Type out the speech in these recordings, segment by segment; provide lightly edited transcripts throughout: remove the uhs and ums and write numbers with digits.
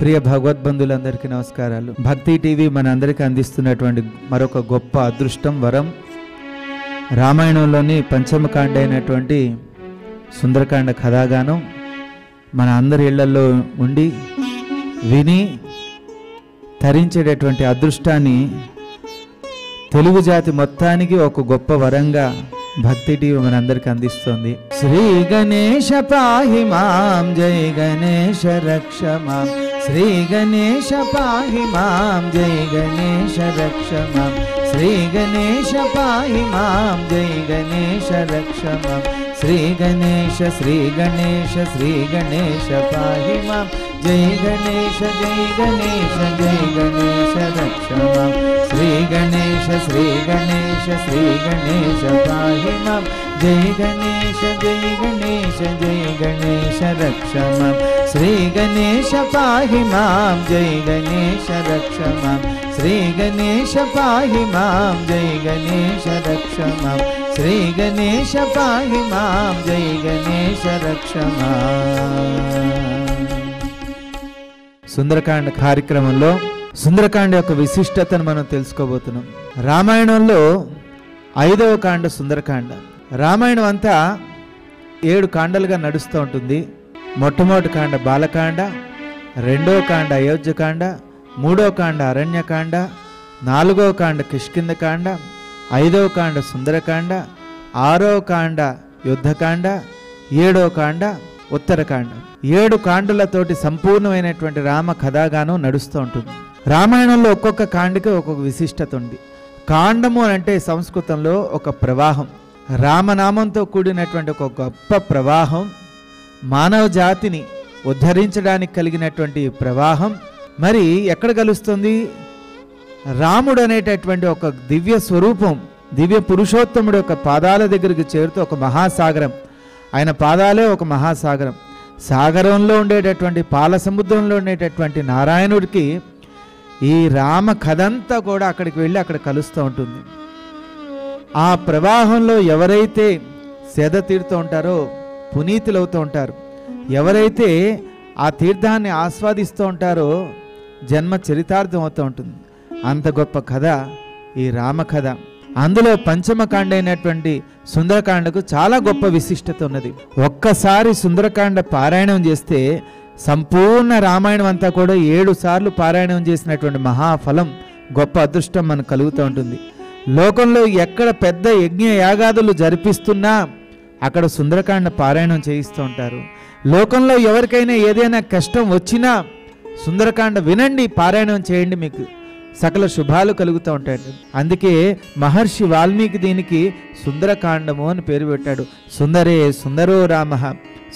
ప్రియ భగవద్బంధులందరికీ నమస్కారాలు. భక్తి టీవీ మన అందరికీ అందిస్తున్నటువంటి మరొక గొప్ప అదృష్టం, వరం, రామాయణంలోని పంచమకాండ అయినటువంటి సుందరకాండ కథాగానం మన అందరి ఇళ్లలో ఉండి విని తరించేటటువంటి అదృష్టాన్ని తెలుగు జాతి మొత్తానికి ఒక గొప్ప వరంగా భక్తి టీవీ మనందరికి అందిస్తోంది. శ్రీ గణేశ పాహి మాం, జై గణేశ రక్ష మాం. శ్రీ గణేశ పాహి మాం, జై గణేశ రక్ష మాం. శ్రీ గణేశ పాహి మాం, జై గణేశ రక్ష మాం. శ్రీ గణేశ శ్రీ గణేశ శ్రీ గణేశ పాహి మాం, జై గణేశ జై గణేశ జై గణేశ రక్ష మాం. శ్రీ గణేశ శ్రీ గణేశ శ్రీ గణేశ పాహి మాం, జై గణేశ జై గణేశ జై గణేశ రక్ష మాం. శ్రీ గణేశ పాహి మాం, జై గణేశ రక్ష మాం. శ్రీ గణేశ పాహి మాం, జై గణేశ రక్ష మాం. శ్రీ గణేశ పాహి మాం, జై గణేశ రక్ష మాం. సుందరకాండ కార్యక్రమంలో సుందరకాండ యొక్క విశిష్టతను మనం తెలుసుకోబోతున్నాం. రామాయణంలో 5వ కాండ సుందరకాండ. రామాయణం అంతా 7 కాండలుగా నడుస్తూ ఉంటుంది. మొట్టమొదటి కాండ బాలకాండ, 2వ కాండ అయోధ్యకాండ, 3వ కాండ అరణ్యకాండ, 4వ కాండ కిష్కింధకాండ, 5వ కాండ సుందరకాండ, 6వ కాండ యుద్ధకాండ, 7వ కాండ ఉత్తరకాండ. 7 కాండలతోటి సంపూర్ణమైనటువంటి రామ కథాగానం నడుస్తూ ఉంటుంది. రామాయణంలో ఒక్కొక్క కాండకి ఒక్కొక్క విశిష్టత ఉంది. కాండము అంటే సంస్కృతంలో ఒక ప్రవాహం, రామనామంతో కూడినటువంటి ఒక గొప్ప ప్రవాహం, మానవ జాతిని ఉద్ధరించడానికి కలిగినటువంటి ప్రవాహం. మరి ఎక్కడ కలుస్తుంది? రాముడు అనేటటువంటి ఒక దివ్య స్వరూపం, దివ్య పురుషోత్తముడు యొక్క పాదాల దగ్గరికి చేరుతూ ఒక మహాసాగరం, ఆయన పాదాలే ఒక మహాసాగరం. సాగరంలో ఉండేటటువంటి పాల సముద్రంలో ఉండేటటువంటి నారాయణుడికి ఈ రామ కథంతా కూడా అక్కడికి వెళ్ళి అక్కడ కలుస్తూ ఉంటుంది. ఆ ప్రవాహంలో ఎవరైతే సేద తీరుతూ ఉంటారో పునీతులవుతూ ఉంటారు, ఎవరైతే ఆ తీర్థాన్ని ఆస్వాదిస్తూ ఉంటారో జన్మ చరితార్థం అవుతూ ఉంటుంది. అంత గొప్ప కథ ఈ రామ కథ. అందులో పంచమకాండ అయినటువంటి సుందరకాండకు చాలా గొప్ప విశిష్టత ఉన్నది. ఒక్కసారి సుందరకాండ పారాయణం చేస్తే సంపూర్ణ రామాయణం అంతా కూడా 7 సార్లు పారాయణం చేసినటువంటి మహాఫలం, గొప్ప అదృష్టం మనకు కలుగుతూ ఉంటుంది. లోకంలో ఎక్కడ పెద్ద యజ్ఞ యాగాదులు జరిపిస్తున్నా అక్కడ సుందరకాండ పారాయణం చేయిస్తూ ఉంటారు. లోకంలో ఎవరికైనా ఏదైనా కష్టం వచ్చినా సుందరకాండ వినండి, పారాయణం చేయండి, మీకు సకల శుభాలు కలుగుతూ ఉంటాయి. అందుకే మహర్షి వాల్మీకి దీనికి సుందరకాండము అని పేరు పెట్టాడు. సుందరే సుందరో రామ,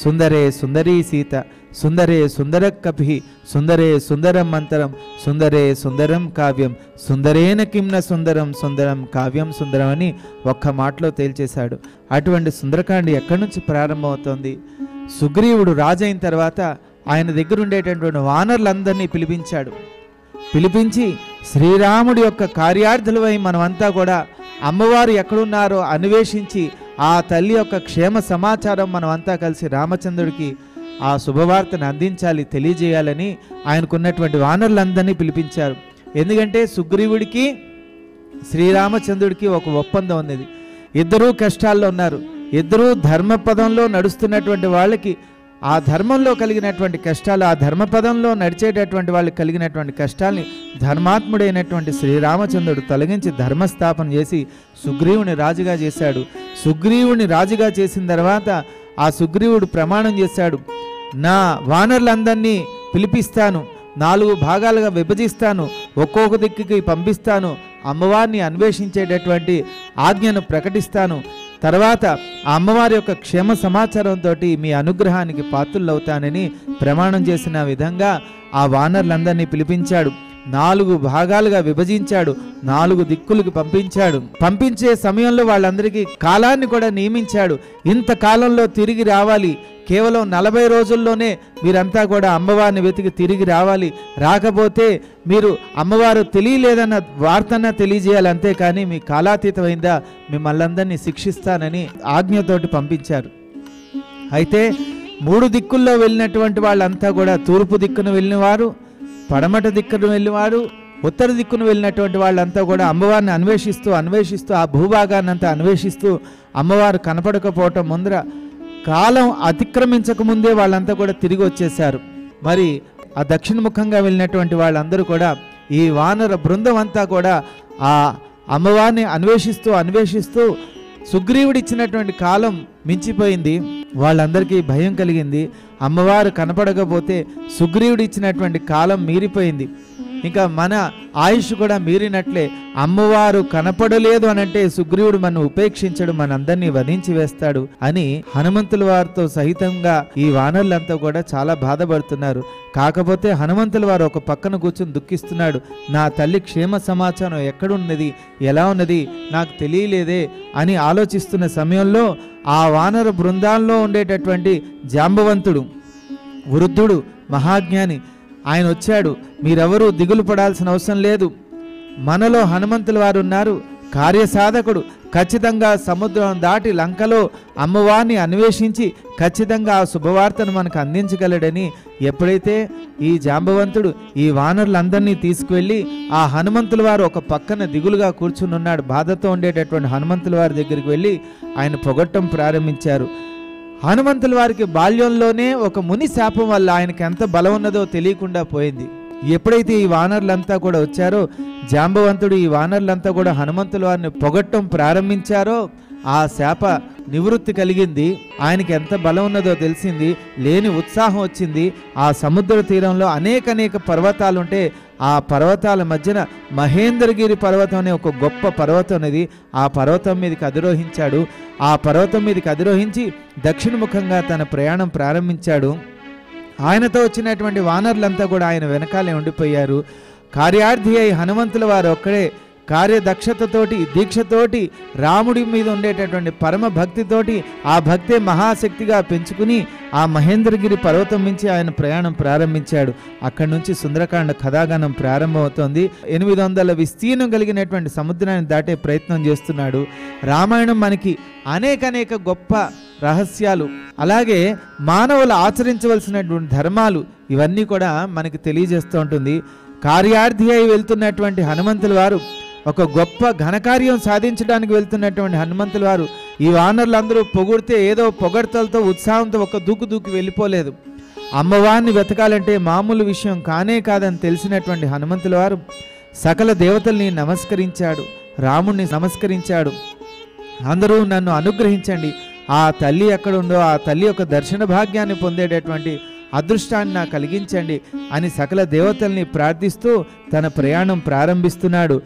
సుందరే సుందరీ సీత, సుందరే సుందర కపి, సుందరే సుందరం మంతరం, సుందరే సుందరం కావ్యం, సుందరేన కిమ్న సుందరం, సుందరం కావ్యం సుందరం అని ఒక్క మాటలో తేల్చేశాడు. అటువంటి సుందరకాండ ఎక్కడి నుంచి ప్రారంభమవుతోంది? సుగ్రీవుడు రాజైన తర్వాత ఆయన దగ్గర ఉండేటటువంటి వానరులందరినీ పిలిపించి శ్రీరాముడి యొక్క కార్యార్థులపై మనమంతా కూడా అమ్మవారు ఎక్కడున్నారో అన్వేషించి ఆ తల్లి యొక్క క్షేమ సమాచారం మనమంతా కలిసి రామచంద్రుడికి ఆ శుభవార్తను అందించాలి, తెలియజేయాలని ఆయనకున్నటువంటి వానరులందరినీ పిలిపించారు. ఎందుకంటే సుగ్రీవుడికి శ్రీరామచంద్రుడికి ఒక ఒప్పందం ఉన్నది. ఇద్దరూ కష్టాల్లో ఉన్నారు. ఇద్దరూ ధర్మపదంలో నడుస్తున్నటువంటి వాళ్ళకి ఆ ధర్మంలో కలిగినటువంటి కష్టాలు, ఆ ధర్మపదంలో నడిచేటటువంటి వాళ్ళకి కలిగినటువంటి కష్టాల్ని ధర్మాత్ముడైనటువంటి శ్రీరామచంద్రుడు తొలగించి ధర్మస్థాపన చేసి సుగ్రీవుని రాజుగా చేశాడు. సుగ్రీవుని రాజుగా చేసిన తర్వాత ఆ సుగ్రీవుడు ప్రమాణం చేశాడు, నా వానరులందరినీ పిలిపిస్తాను, 4 భాగాలుగా విభజిస్తాను, ఒక్కొక్క దిక్కుకి పంపిస్తాను, అమ్మవారిని అన్వేషించేటటువంటి ఆజ్ఞను ప్రకటిస్తాను, తర్వాత ఆ అమ్మవారి యొక్క క్షేమ సమాచారంతో మీ అనుగ్రహానికి పాత్రులవుతానని ప్రమాణం చేసిన విధంగా ఆ వానరులందరినీ పిలిపించాడు. 4 భాగాలుగా విభజించాడు, 4 దిక్కులకు పంపించాడు. పంపించే సమయంలో వాళ్ళందరికీ కాలాన్ని కూడా నియమించాడు. ఇంత కాలంలో తిరిగి రావాలి, కేవలం 40 రోజుల్లోనే మీరంతా కూడా అమ్మవారిని వెతికి తిరిగి రావాలి, రాకపోతే మీరు అమ్మవారు తెలియలేదన్న వార్తన తెలియజేయాలి, అంతేకాని మీ కాలాతీతమైందా మిమ్మల్ని శిక్షిస్తానని ఆజ్ఞతోటి పంపించారు. అయితే 3 దిక్కుల్లో వెళ్ళినటువంటి వాళ్ళంతా కూడా తూర్పు దిక్కును వెళ్ళిన వారు, పడమట దిక్కును వెళ్ళివారు, ఉత్తర దిక్కును వెళ్ళినటువంటి వాళ్ళంతా కూడా అమ్మవారిని అన్వేషిస్తూ ఆ భూభాగాన్ని అంతా అన్వేషిస్తూ అమ్మవారు కనపడకపోవటం ముందర కాలం అతిక్రమించక ముందే వాళ్ళంతా కూడా తిరిగి వచ్చేసారు. మరి ఆ దక్షిణముఖంగా వెళ్ళినటువంటి వాళ్ళందరూ కూడా ఈ వానర బృందం అంతా కూడా ఆ అమ్మవారిని అన్వేషిస్తూ సుగ్రీవుడిచ్చినటువంటి కాలం మించిపోయింది. వాళ్ళందరికీ భయం కలిగింది. అమ్మవారు కనపడకపోతే సుగ్రీవుడిచ్చినటువంటి కాలం మీరిపోయింది, ఇంకా మన ఆయుష్ కూడా మీరినట్లే. అమ్మవారు కనపడలేదు అనంటే సుగ్రీవుడు మనం ఉపేక్షించడు, మనందరినీ వధించి వేస్తాడు అని హనుమంతుల వారితో సహితంగా ఈ వానరులంతా కూడా చాలా బాధపడుతున్నారు. కాకపోతే హనుమంతుల వారు ఒక పక్కన కూర్చొని దుఃఖిస్తున్నాడు. నా తల్లి క్షేమ సమాచారం ఎక్కడున్నది, ఎలా ఉన్నది నాకు తెలియలేదే అని ఆలోచిస్తున్న సమయంలో ఆ వానర బృందాల్లో ఉండేటటువంటి జాంబవంతుడు, వృద్ధుడు, మహాజ్ఞాని ఆయన వచ్చాడు. మీరెవరూ దిగులు పడాల్సిన అవసరం లేదు, మనలో హనుమంతుల వారు ఉన్నారు, కార్యసాధకుడు, ఖచ్చితంగా సముద్రం దాటి లంకలో అమ్మవారిని అన్వేషించి ఖచ్చితంగా ఆ శుభవార్తను మనకు అందించగలడని ఎప్పుడైతే ఈ జాంబవంతుడు ఈ వానరులందరినీ తీసుకువెళ్ళి ఆ హనుమంతుల వారు ఒక పక్కన దిగులుగా కూర్చుని ఉన్నాడు, బాధతో ఉండేటటువంటి హనుమంతుల వారి దగ్గరికి వెళ్ళి ఆయన పొగట్టం ప్రారంభించారు. హనుమంతుల వారికి బాల్యంలోనే ఒక ముని శాపం వల్ల ఆయనకి ఎంత బలం ఉన్నదో తెలియకుండా పోయింది. ఎప్పుడైతే ఈ వానరులంతా కూడా వచ్చారో, జాంబవంతుడు ఈ వానరులంతా కూడా హనుమంతుల వారిని పొగట్టం ప్రారంభించారో ఆ శాప నివృత్తి కలిగింది. ఆయనకి ఎంత బలం ఉన్నదో తెలిసింది, లేని ఉత్సాహం వచ్చింది. ఆ సముద్ర తీరంలో అనేక పర్వతాలు ఉంటే ఆ పర్వతాల మధ్యన మహేంద్రగిరి పర్వతం అనే ఒక గొప్ప పర్వతం అనేది, ఆ పర్వతం మీదకి అధిరోహించాడు. ఆ పర్వతం మీదకి అధిరోహించి దక్షిణముఖంగా తన ప్రయాణం ప్రారంభించాడు. ఆయనతో వచ్చినటువంటి వానరులంతా కూడా ఆయన వెనకాలే ఉండిపోయారు. కార్యార్థి అయి హనుమంతుల వారు ఒక్కడే కార్యదక్షతతోటి, దీక్షతోటి, రాముడి మీద ఉండేటటువంటి పరమ భక్తితోటి ఆ భక్తే మహాశక్తిగా పెంచుకుని ఆ మహేంద్రగిరి పర్వతం నుంచి ఆయన ప్రయాణం ప్రారంభించాడు. అక్కడి నుంచి సుందరకాండ కథాగానం ప్రారంభమవుతోంది. 800 విస్తీర్ణం కలిగినటువంటి సముద్రాన్ని దాటే ప్రయత్నం చేస్తున్నాడు. రామాయణం మనకి అనేక గొప్ప రహస్యాలు, అలాగే మానవులు ఆచరించవలసినటువంటి ధర్మాలు ఇవన్నీ కూడా మనకి తెలియజేస్తూ ఉంటుంది. కార్యార్థి అయి వెళ్తున్నటువంటి హనుమంతుల వారు, ఒక గొప్ప ఘనకార్యం సాధించడానికి వెళ్తున్నటువంటి హనుమంతుల వారు ఈ వానరులందరూ పొగిడితే ఏదో పొగడ్తలతో ఉత్సాహంతో ఒక దూకి వెళ్ళిపోలేదు. అమ్మవారిని వెతకాలంటే మామూలు విషయం కానే కాదని తెలిసినటువంటి హనుమంతుల వారు సకల దేవతల్ని నమస్కరించాడు, రాముణ్ణి నమస్కరించాడు. అందరూ నన్ను అనుగ్రహించండి, ఆ తల్లి ఎక్కడుందో ఆ తల్లి యొక్క దర్శన భాగ్యాన్ని పొందేటటువంటి అదృష్టాన్ని నాకు కలిగించండి అని సకల దేవతల్ని ప్రార్థిస్తూ తన ప్రయాణం ప్రారంభిస్తున్నాడు.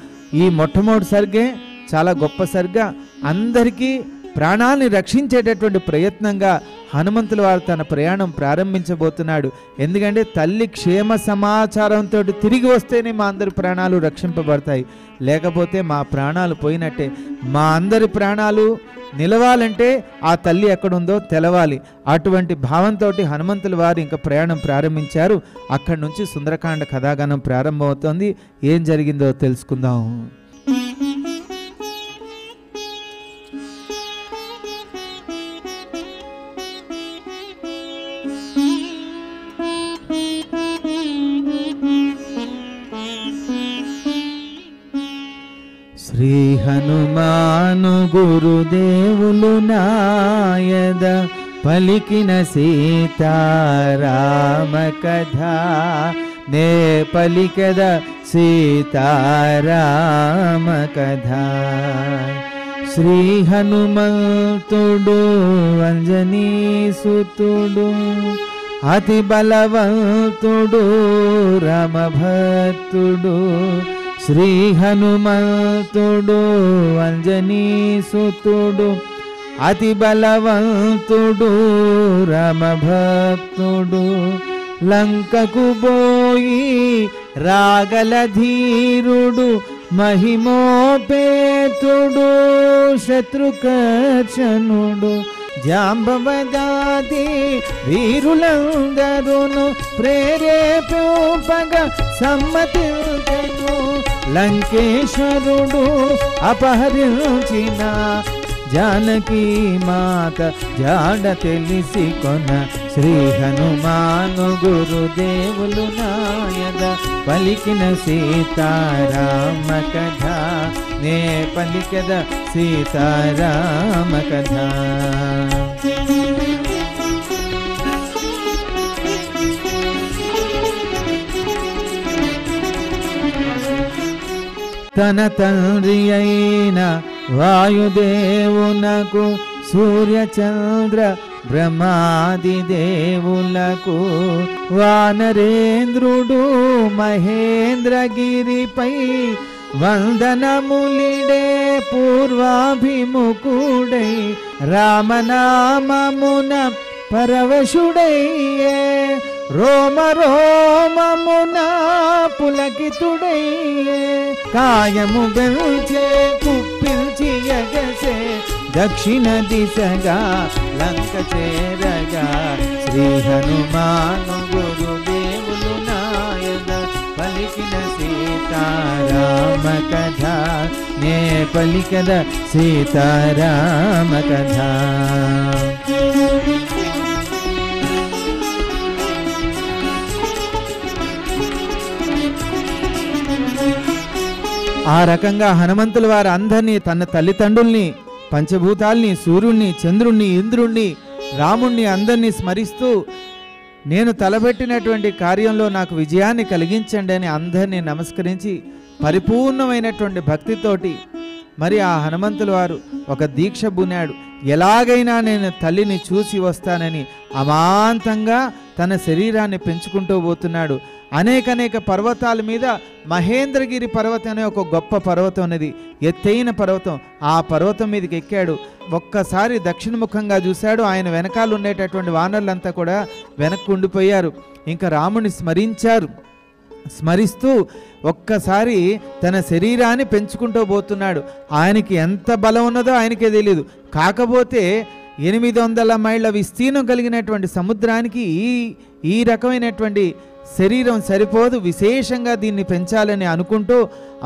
ఈ మొట్టమొదటి సర్గే చాలా గొప్ప సర్గ, అందరికీ ప్రాణాలని రక్షించేటటువంటి ప్రయత్నంగా హనుమంతుల వారు తన ప్రయాణం ప్రారంభించబోతున్నాడు. ఎందుకంటే తల్లి క్షేమ సమాచారంతో తిరిగి వస్తేనే మా అందరి ప్రాణాలు రక్షింపబడతాయి, లేకపోతే మా ప్రాణాలు పోయినట్టే. మా అందరి ప్రాణాలు నిలవాలంటే ఆ తల్లి ఎక్కడుందో తెలవాలి. అటువంటి భావంతో హనుమంతుల వారు ఇంకా ప్రయాణం ప్రారంభించారు. అక్కడి నుంచి సుందరకాండ కథాగానం ప్రారంభమవుతోంది. ఏం జరిగిందో తెలుసుకుందాం. శ్రీ హనుమాను గురుదేవులు నాయద పలికిన సీతారామ కథ, నే పలికద సీతారామ కథ. శ్రీ హనుమంతుడు అంజనీసుతుడు, అతి బలవంతుడు రామభక్తుడు. శ్రీ హనుమంతుడు అంజనీసుతుడు, అతి బలవంతుడు రామభక్తుడు. లంకకు పోయి రాగల ధీరుడు, మహిమోపేతుడు శత్రుకర్షణుడు. జాంబవదాది వీరులందరూను ప్రేరేపింపగా సమ్మతించెను. లంకేశ్వరుడు అపహరించిన జానకీ మాత జాడ తెలిసి కొన శ్రీ హనుమాను గురుదేవులు నాయద పలికిన సీతారామ కథ నే పలికద సీతారామ కథ. తన తండ్రి అయిన వాయుదేవునకు సూర్యచంద్ర బ్రహ్మాది దేవులకు వానరేంద్రుడు మహేంద్రగిరిపై వందనములిడే పూర్వాభిముఖుడై రామనామమున పరవశుడయ్యే రోమ రోమమున పులకితుడయ్యే కాయము బెల్చే కుప్పిల్చి ఎగసే దక్షిణ దిశగా లంక చేరగా శ్రీ హనుమాను గురుదేవులు నాయద పలికిన సీతారామ కథ నే పలికద సీతారామ కథ. ఆ రకంగా హనుమంతుల వారు అందరినీ తన తల్లిదండ్రుల్ని పంచభూతాల్ని సూర్యుణ్ణి చంద్రుణ్ణి ఇంద్రుణ్ణి రాముణ్ణి అందరినీ స్మరిస్తూ నేను తలపెట్టినటువంటి కార్యంలో నాకు విజయాన్ని కలిగించండి అని అందరినీ నమస్కరించి పరిపూర్ణమైనటువంటి భక్తితోటి మరి ఆ హనుమంతుల వారు ఒక దీక్ష బునాడు. ఎలాగైనా నేను తల్లిని చూసి వస్తానని అమాంతంగా తన శరీరాన్ని పెంచుకుంటూ పోతున్నాడు. అనేక పర్వతాల మీద మహేంద్రగిరి పర్వతం అనే ఒక గొప్ప పర్వతం అనేది, ఎత్తైన పర్వతం. ఆ పర్వతం మీదకి ఎక్కాడు. ఒక్కసారి దక్షిణముఖంగా చూశాడు. ఆయన వెనకాల ఉండేటటువంటి వానరులంతా కూడా వెనక్కు ఉండిపోయారు. ఇంకా రాముని స్మరిస్తూ ఒక్కసారి తన శరీరాన్ని పెంచుకుంటూ పోతున్నాడు. ఆయనకి ఎంత బలం ఉన్నదో ఆయనకే తెలియదు. కాకపోతే 800 మైళ్ళ విస్తీర్ణం కలిగినటువంటి సముద్రానికి ఈ రకమైనటువంటి శరీరం సరిపోదు, విశేషంగా దీన్ని పెంచాలని అనుకుంటూ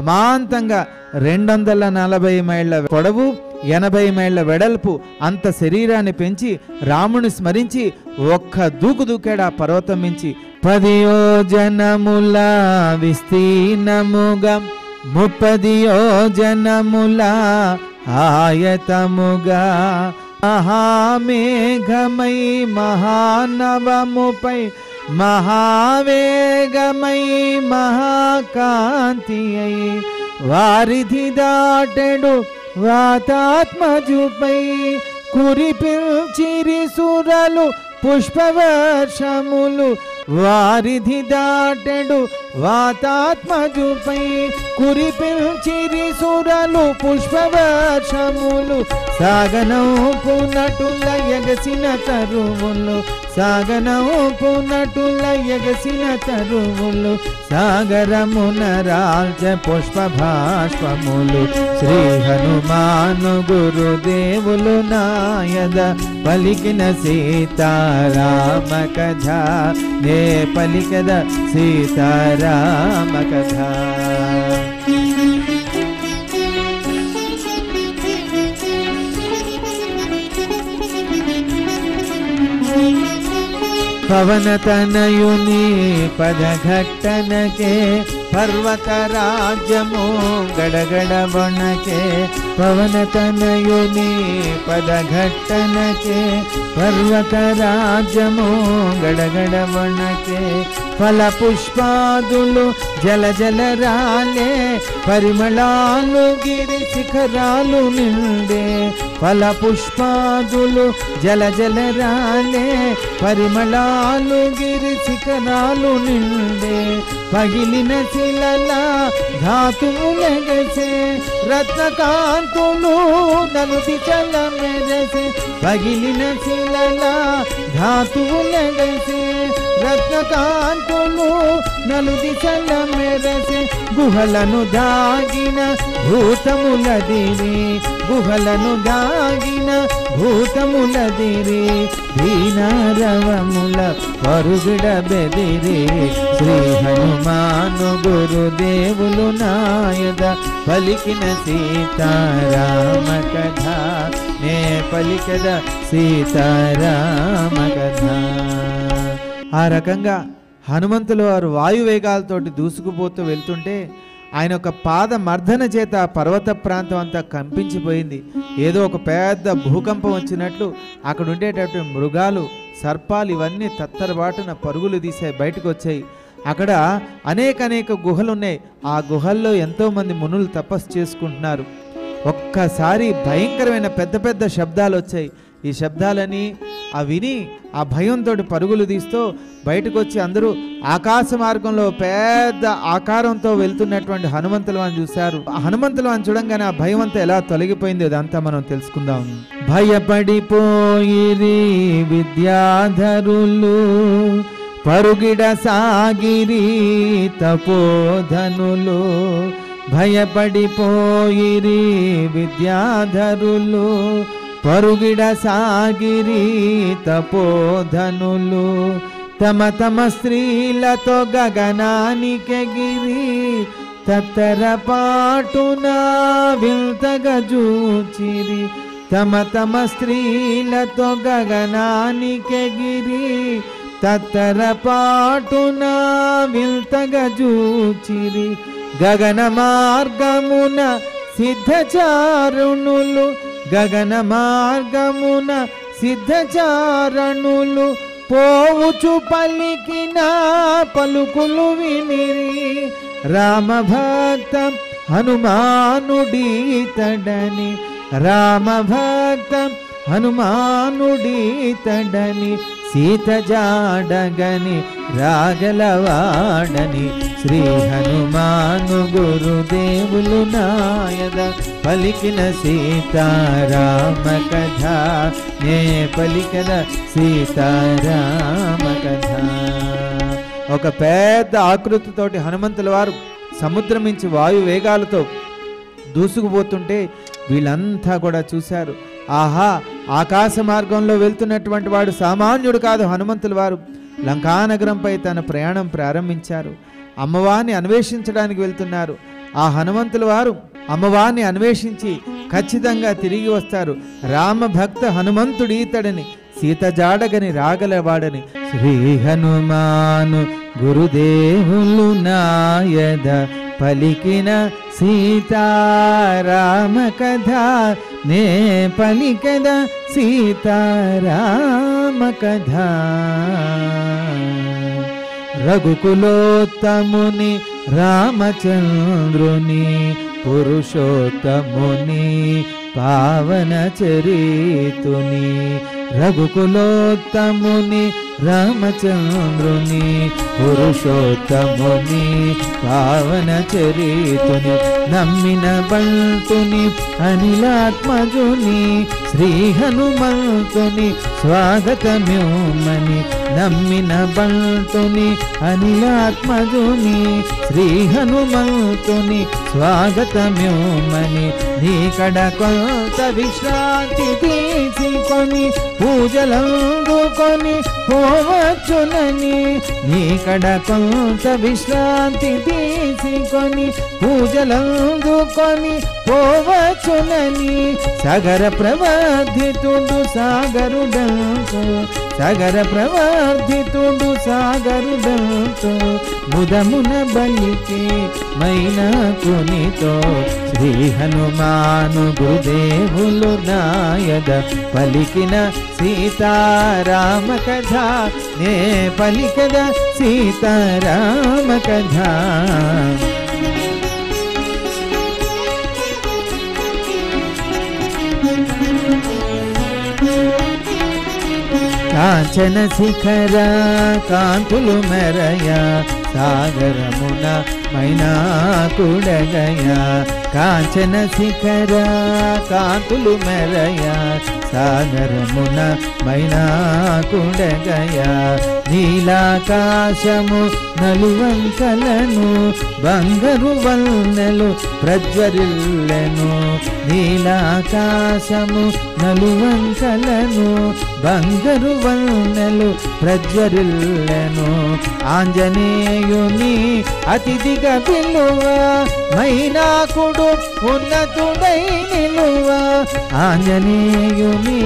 అమాంతంగా 240 మైళ్ళ పొడవు 80 మైళ్ళ వెడల్పు అంత శరీరాన్ని పెంచి రాముని స్మరించి ఒక్క దూకు దూకాడు ఆ పర్వతం మించి. 10 యోజనముల విస్తీర్ణముగా 30 యోజనముల ఆయతముగా మహామేఘమై మహానవముపై మహావేగమై మహాకాంతి అయి వారిధి దాటెడు వాతాత్మజుపై కురిపిల్చిరి సురలు పుష్పవర్షములు వారిధి దాటెడు వాతాత్మజుపై కురిపిల్చిరి సురలు పుష్పవర్షములు సాగనౌపునటుల ఎగసిన తరువులు సాగనౌపునటుల ఎగసిన తరువులు సాగరమున రాల్చ పుష్పభాష్పములు శ్రీ హనుమాను గురుదేవులు నాయద పలికిన సీతారామ కథ నే పలికద సీతారామ కథ. పవనతనయుని పదఘట్టనకే పర్వత రాజ్యము గడగడ వణకే పవనతనయుని పదఘట్టనకే పర్వత రాజ్యము గడగడ వణకే ఫల పుష్పాదులు జల జల రాలే పరిమళాలు గిరి శిఖరాలు నిండే ఫల పుష్పాదులు జల జల రాలే పరిమళాలు గిరి శిఖరాలు నిండే పగిలిన శిలల ధాతువులెగసే రత్నకాంతులు నలుది చల మెరసే పగిలిన శిలల ధాతువులెగసే రత్నకాంతులు నలుది చల మెరసే గుహలను దాగిన భూతములదిరి గుహలను దాగిన భూతములదిరి దీనారవముల పరుగుడ బెదిరి శ్రీ హనుమాను గురుదేవులు నాయద పలికిన సీతారామ కథ నే పలికద సీతారామ కథ. ఆ రకంగా హనుమంతులు వారు వాయువేగాలతోటి దూసుకుపోతూ వెళ్తుంటే ఆయన ఒక పాద మర్దన చేత ఆ పర్వత ప్రాంతం అంతా కంపించిపోయింది. ఏదో ఒక పెద్ద భూకంపం వచ్చినట్లు అక్కడ ఉండేటటువంటి మృగాలు, సర్పాలు ఇవన్నీ తత్తరబాటున పరుగులు తీసాయి, బయటకు వచ్చాయి. అక్కడ అనేక గుహలు ఉన్నాయి. ఆ గుహల్లో ఎంతోమంది మునులు తపస్సు చేసుకుంటున్నారు. ఒక్కసారి భయంకరమైన పెద్ద శబ్దాలు వచ్చాయి. ఈ శబ్దాలని విని ఆ భయంతో పరుగులు తీస్తూ బయటకు వచ్చి అందరూ ఆకాశ మార్గంలో పెద్ద ఆకారంతో వెళ్తున్నటువంటి హనుమంతుల వారిని చూశారు. హనుమంతుల వారిని చూడంగానే ఆ భయం అంతా ఎలా తొలగిపోయింది అదంతా మనం తెలుసుకుందాం. భయపడిపోయిరి విద్యాధరులు పరుగిడ సాగిరి తపోధనులు. భయపడిపోయిరి విద్యాధరులు పరుగిడ సాగిరి తపోధనులు. తమ స్త్రీలతో గగనానికెగిరి తత్తరపాటున వింతగా జూచిరి. తమ స్త్రీలతో గగనానికెగిరి తత్తరపాటున వింతగా జూచిరి. గగన మార్గమున సిద్ధచారుణులు గగన మార్గమున సిద్ధచారణులు పోవుచు పలికిన పలుకులు వినిరి. రామభక్త హనుమానుడీతడని రామభక్త హనుమానుడీతడని సీత జాడగని రాగలవాడని శ్రీ హనుమాను గురుదేవులు నాయద పలికిన సీతారామ కథ నే పలికిన సీతారామ కథ. ఒక పెద్ద ఆకృతితోటి హనుమంతుల వారు సముద్రం నుంచి వాయు వేగాలతో దూసుకుపోతుంటే వీళ్ళంతా కూడా చూశారు. ఆహా, ఆకాశ మార్గంలో వెళ్తున్నటువంటి వాడు సామాన్యుడు కాదు. హనుమంతుల వారు లంకానగరంపై తన ప్రయాణం ప్రారంభించారు. అమ్మవారిని అన్వేషించడానికి వెళ్తున్నారు. ఆ హనుమంతుల వారు అమ్మవారిని అన్వేషించి ఖచ్చితంగా తిరిగి వస్తారు. రామభక్త హనుమంతుడు ఈతడని సీత జాడగని రాగలవాడని శ్రీ హనుమాను గురుదేవులు నాయద పలికిన సీతారామ కథ నే పలికద సీతారామ కథ. రఘుకులోత్తముని రామచంద్రుని పురుషోత్తముని పావన చరితుని. రఘుకులోత్తముని రామచంద్రుని పురుషోత్తముని పావన చరితుని. నమ్మిన బంటుని అనిలాత్మజుని శ్రీ హనుమంతుని స్వాగతమ్యూమని. నమ్మిన బంటుని అనిలాత్మజుని శ్రీ హనుమంతుని స్వాగతమ్యూమని. నీకడ కొంత విశ్రాంతి తీసుకొని పూజలందుకొని పోవచ్చునని. నీకడ కొంత విశ్రాంతి తీసుకొని పూజలందుకొని పోవచ్చునని. సగర ప్రవర్ధితుడు సాగరుడంతో సగర ప్రవర్ధితుడు సాగరుడంతో ముదమున బలికి మైనాకునితో శ్రీ హనుమాను గురుదేవులు నాయద పలికిన సీతారామ కథ నే పలికద సీతారామ కథ. కాంచన శిఖర కాంతులు మెరయ సాగరమున మైనాకుడగయ. కాంచన శిఖర కాంతులు మెరయ సాగరమున మైనాకుడగయ. నీలాకాశము నలువంకలను బంగారు వన్నెలు ప్రజ్వరిల్లెను. నీలాకాశము నలువంకలను బంగారు వన్నెలు ప్రజ్వరిల్లెను. ఆంజనేయుని అతిథిగా పిలువ మైనాకుడు ఉన్నతుడై నిలువ. ఆంజనేయుని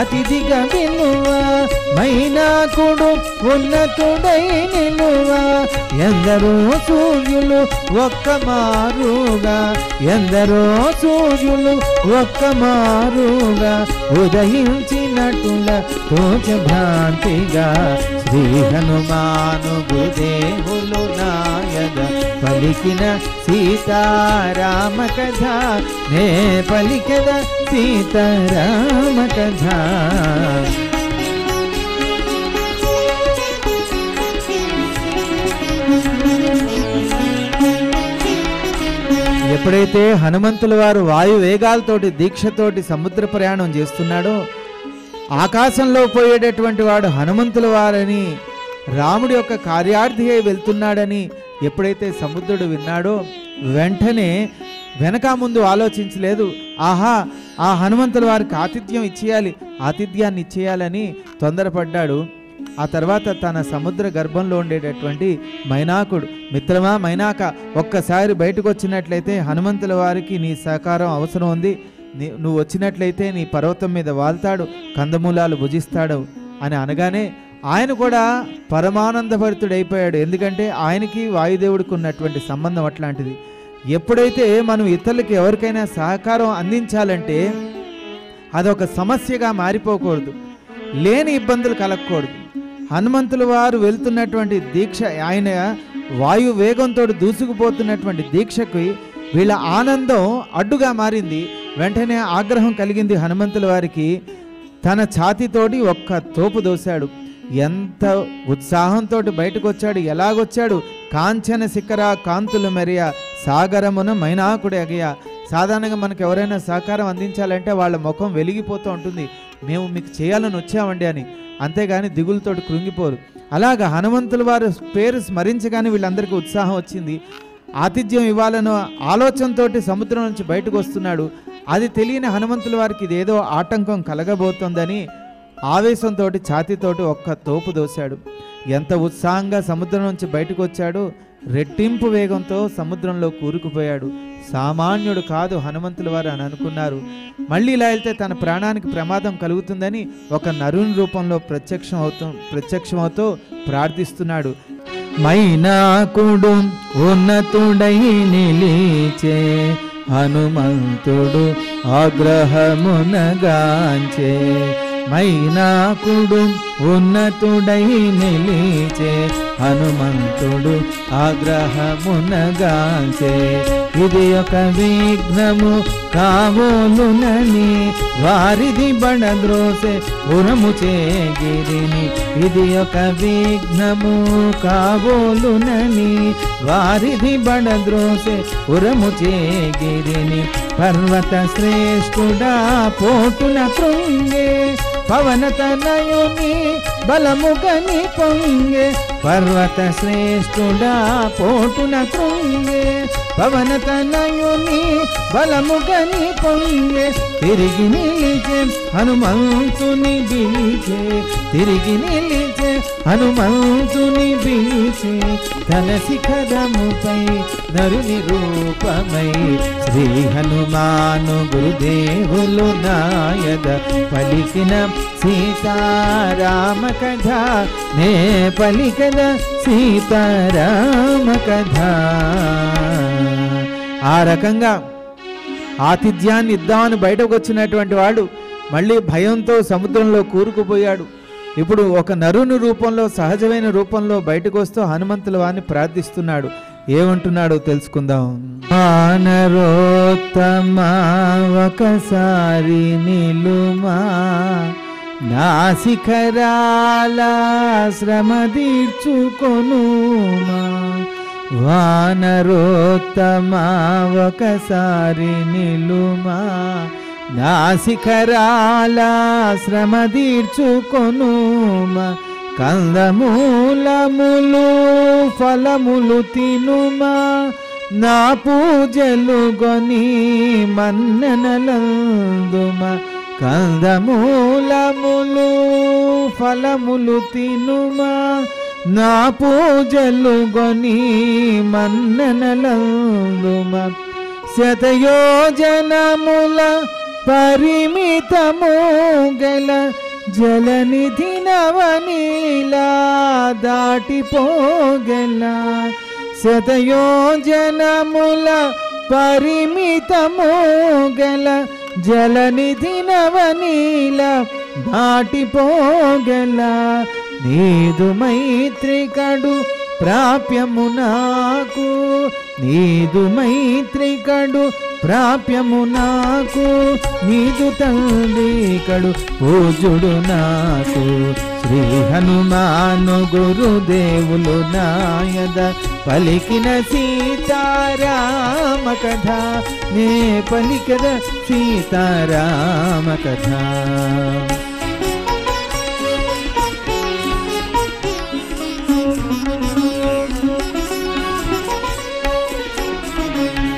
అతిథిగా పిలువ మైనాకుడు ఉన్నతుడై నిలువ. ఎందరో సూర్యులు ఒక్క మారుగా, ఎందరో సూర్యులు ఒక్క మారుగా ఉదయించినట్టుల తోచ భ్రాంతిగా శ్రీ హనుమాను గురుదేవులు నాయన పలికిన సీతారామ కథ నే పలికద సీతారామ కథ. ఎప్పుడైతే హనుమంతుల వారు వాయు వేగాలతోటి దీక్షతోటి సముద్ర ప్రయాణం చేస్తున్నాడో, ఆకాశంలో పోయేటటువంటి వాడు హనుమంతుల వారని, రాముడి యొక్క కార్యార్థి అయి వెళ్తున్నాడని ఎప్పుడైతే సముద్రుడు విన్నాడో, వెంటనే వెనక ముందు ఆలోచించలేదు. ఆహా, ఆ హనుమంతుల వారికి ఆతిథ్యం ఇచ్చేయాలి, ఆతిథ్యాన్ని ఇచ్చేయాలని తొందరపడ్డాడు. ఆ తర్వాత తన సముద్ర గర్భంలో ఉండేటటువంటి మైనాకుడు, మిత్రమా మైనాక, ఒక్కసారి బయటకు వచ్చినట్లయితే హనుమంతుల వారికి నీ సహకారం అవసరం ఉంది, నువ్వు వచ్చినట్లయితే నీ పర్వతం మీద వాళ్తాడు, కందమూలాలు భుజిస్తాడు అని అనగానే ఆయన కూడా పరమానందభరితుడైపోయాడు. ఎందుకంటే ఆయనకి వాయుదేవుడికి ఉన్నటువంటి సంబంధం అట్లాంటిది. ఎప్పుడైతే మనం ఇతరులకి ఎవరికైనా సహకారం అందించాలంటే అదొక సమస్యగా మారిపోకూడదు, లేని ఇబ్బందులు కలగకూడదు. హనుమంతుల వారు వెళ్తున్నటువంటి దీక్ష, ఆయన వాయు వేగంతో దూసుకుపోతున్నటువంటి దీక్షకి వీళ్ళ ఆనందం అడ్డుగా మారింది. వెంటనే ఆగ్రహం కలిగింది హనుమంతుల వారికి. తన ఛాతీతోటి ఒక్క తోపు దోశాడు. ఎంత ఉత్సాహంతో బయటకు వచ్చాడు, ఎలాగొచ్చాడు! కాంచన శిఖర కాంతులు మెరియ సాగరమున మైనాకుడి అగయ. సాధారణంగా మనకు ఎవరైనా సహకారం అందించాలంటే వాళ్ళ ముఖం వెలిగిపోతూ ఉంటుంది, మేము మీకు చేయాలని వచ్చామండి అని, అంతేగాని దిగులతోటి కృంగిపోరు. అలాగా హనుమంతుల వారు పేరు స్మరించగానే వీళ్ళందరికీ ఉత్సాహం వచ్చింది. ఆతిథ్యం ఇవ్వాలన్న ఆలోచనతో సముద్రం నుంచి బయటకు వస్తున్నాడు. అది తెలియని హనుమంతుల వారికి ఇదేదో ఆటంకం కలగబోతోందని ఆవేశంతో ఛాతీతోటి ఒక్క తోపు దోశాడు. ఎంత ఉత్సాహంగా సముద్రం నుంచి బయటకు వచ్చాడు, రెట్టింపు వేగంతో సముద్రంలో కూరుకుపోయాడు. సామాన్యుడు కాదు హనుమంతుల వారు అని అనుకున్నారు. మళ్ళీ ఇలా వెళ్తే తన ప్రాణానికి ప్రమాదం కలుగుతుందని ఒక నరుని రూపంలో ప్రత్యక్షమవుతూ ప్రార్థిస్తున్నాడు. మైనాకుడు ఉన్నతుడై నిలిచే హనుమంతుడు ఆగ్రహమునగాంచే. మైనాకుడు ఉన్నతుడై నిలిచే హనుమంతుడు ఆగ్రహమునగాంచే. ఇది ఒక విఘ్నము కావోలునని వారిది బడద్రోసే ఉరము చేగిరిని. ఇది ఒక విఘ్నము కావోలునని వారిది బడద్రోసే ఉరము చేగిరిని. పర్వత శ్రేష్ఠుడా పోటున కృంగే పవనతనయుని బలముగని పొంగే. పర్వత శ్రేష్ఠుడా పోటున కృంగే పవనతనయుని బలముగని పొంగే. తిరిగి నిలిచే హనుమంతుని బిలిచే, తిరిగి నిలిచే హనుమంతుని బిలిచే. తన శిఖరముపై నరుని రూపమై శ్రీ హనుమాను గురుదేవులు నాయద పలికిన సీతారామ కథ నే పలికద సీతారామ కథ. ఆ రకంగా ఆతిథ్యాన్ని ఇద్దామని బయటకు వచ్చినటువంటి వాడు మళ్ళీ భయంతో సముద్రంలో కూరుకుపోయాడు. ఇప్పుడు ఒక నరుని రూపంలో, సహజమైన రూపంలో బయటకు వస్తూ హనుమంతుల వారిని ప్రార్థిస్తున్నాడు. ఏమంటున్నాడో తెలుసుకుందాం. వానరోత్తమా ఒకసారి నిలుమా నా శిఖరాల శ్రమ తీర్చుకొనుమా. వానరోత్తమా ఒకసారి నిలుమా నా శిఖరాల శ్రమ తీర్చుకొనుమా. కందమూలములు ఫలములు తినుమా, నా పూజలు గొని మన్ననలందుమా. కందమూలములు ఫలములు తినుమా, నా పూజలు గొని మన్ననలందుమా. శతయోజనముల పరిమితము గల జలనిధి నవనీలా దాటిపోగల. శతయోజనముల పరిమితము గల జలనిధి నవనీల దాటిపోగల. నీదు మైత్రికడు ప్రాప్యము నాకు, నీదు మైత్రికడు ప్రాప్యము నాకు. నీదు తండ్రికడు పూజుడు నాకు. శ్రీ హనుమాను గురుదేవులు నాయద పలికిన సీతారామ కథ, నే పలికద సీతారామ కథ.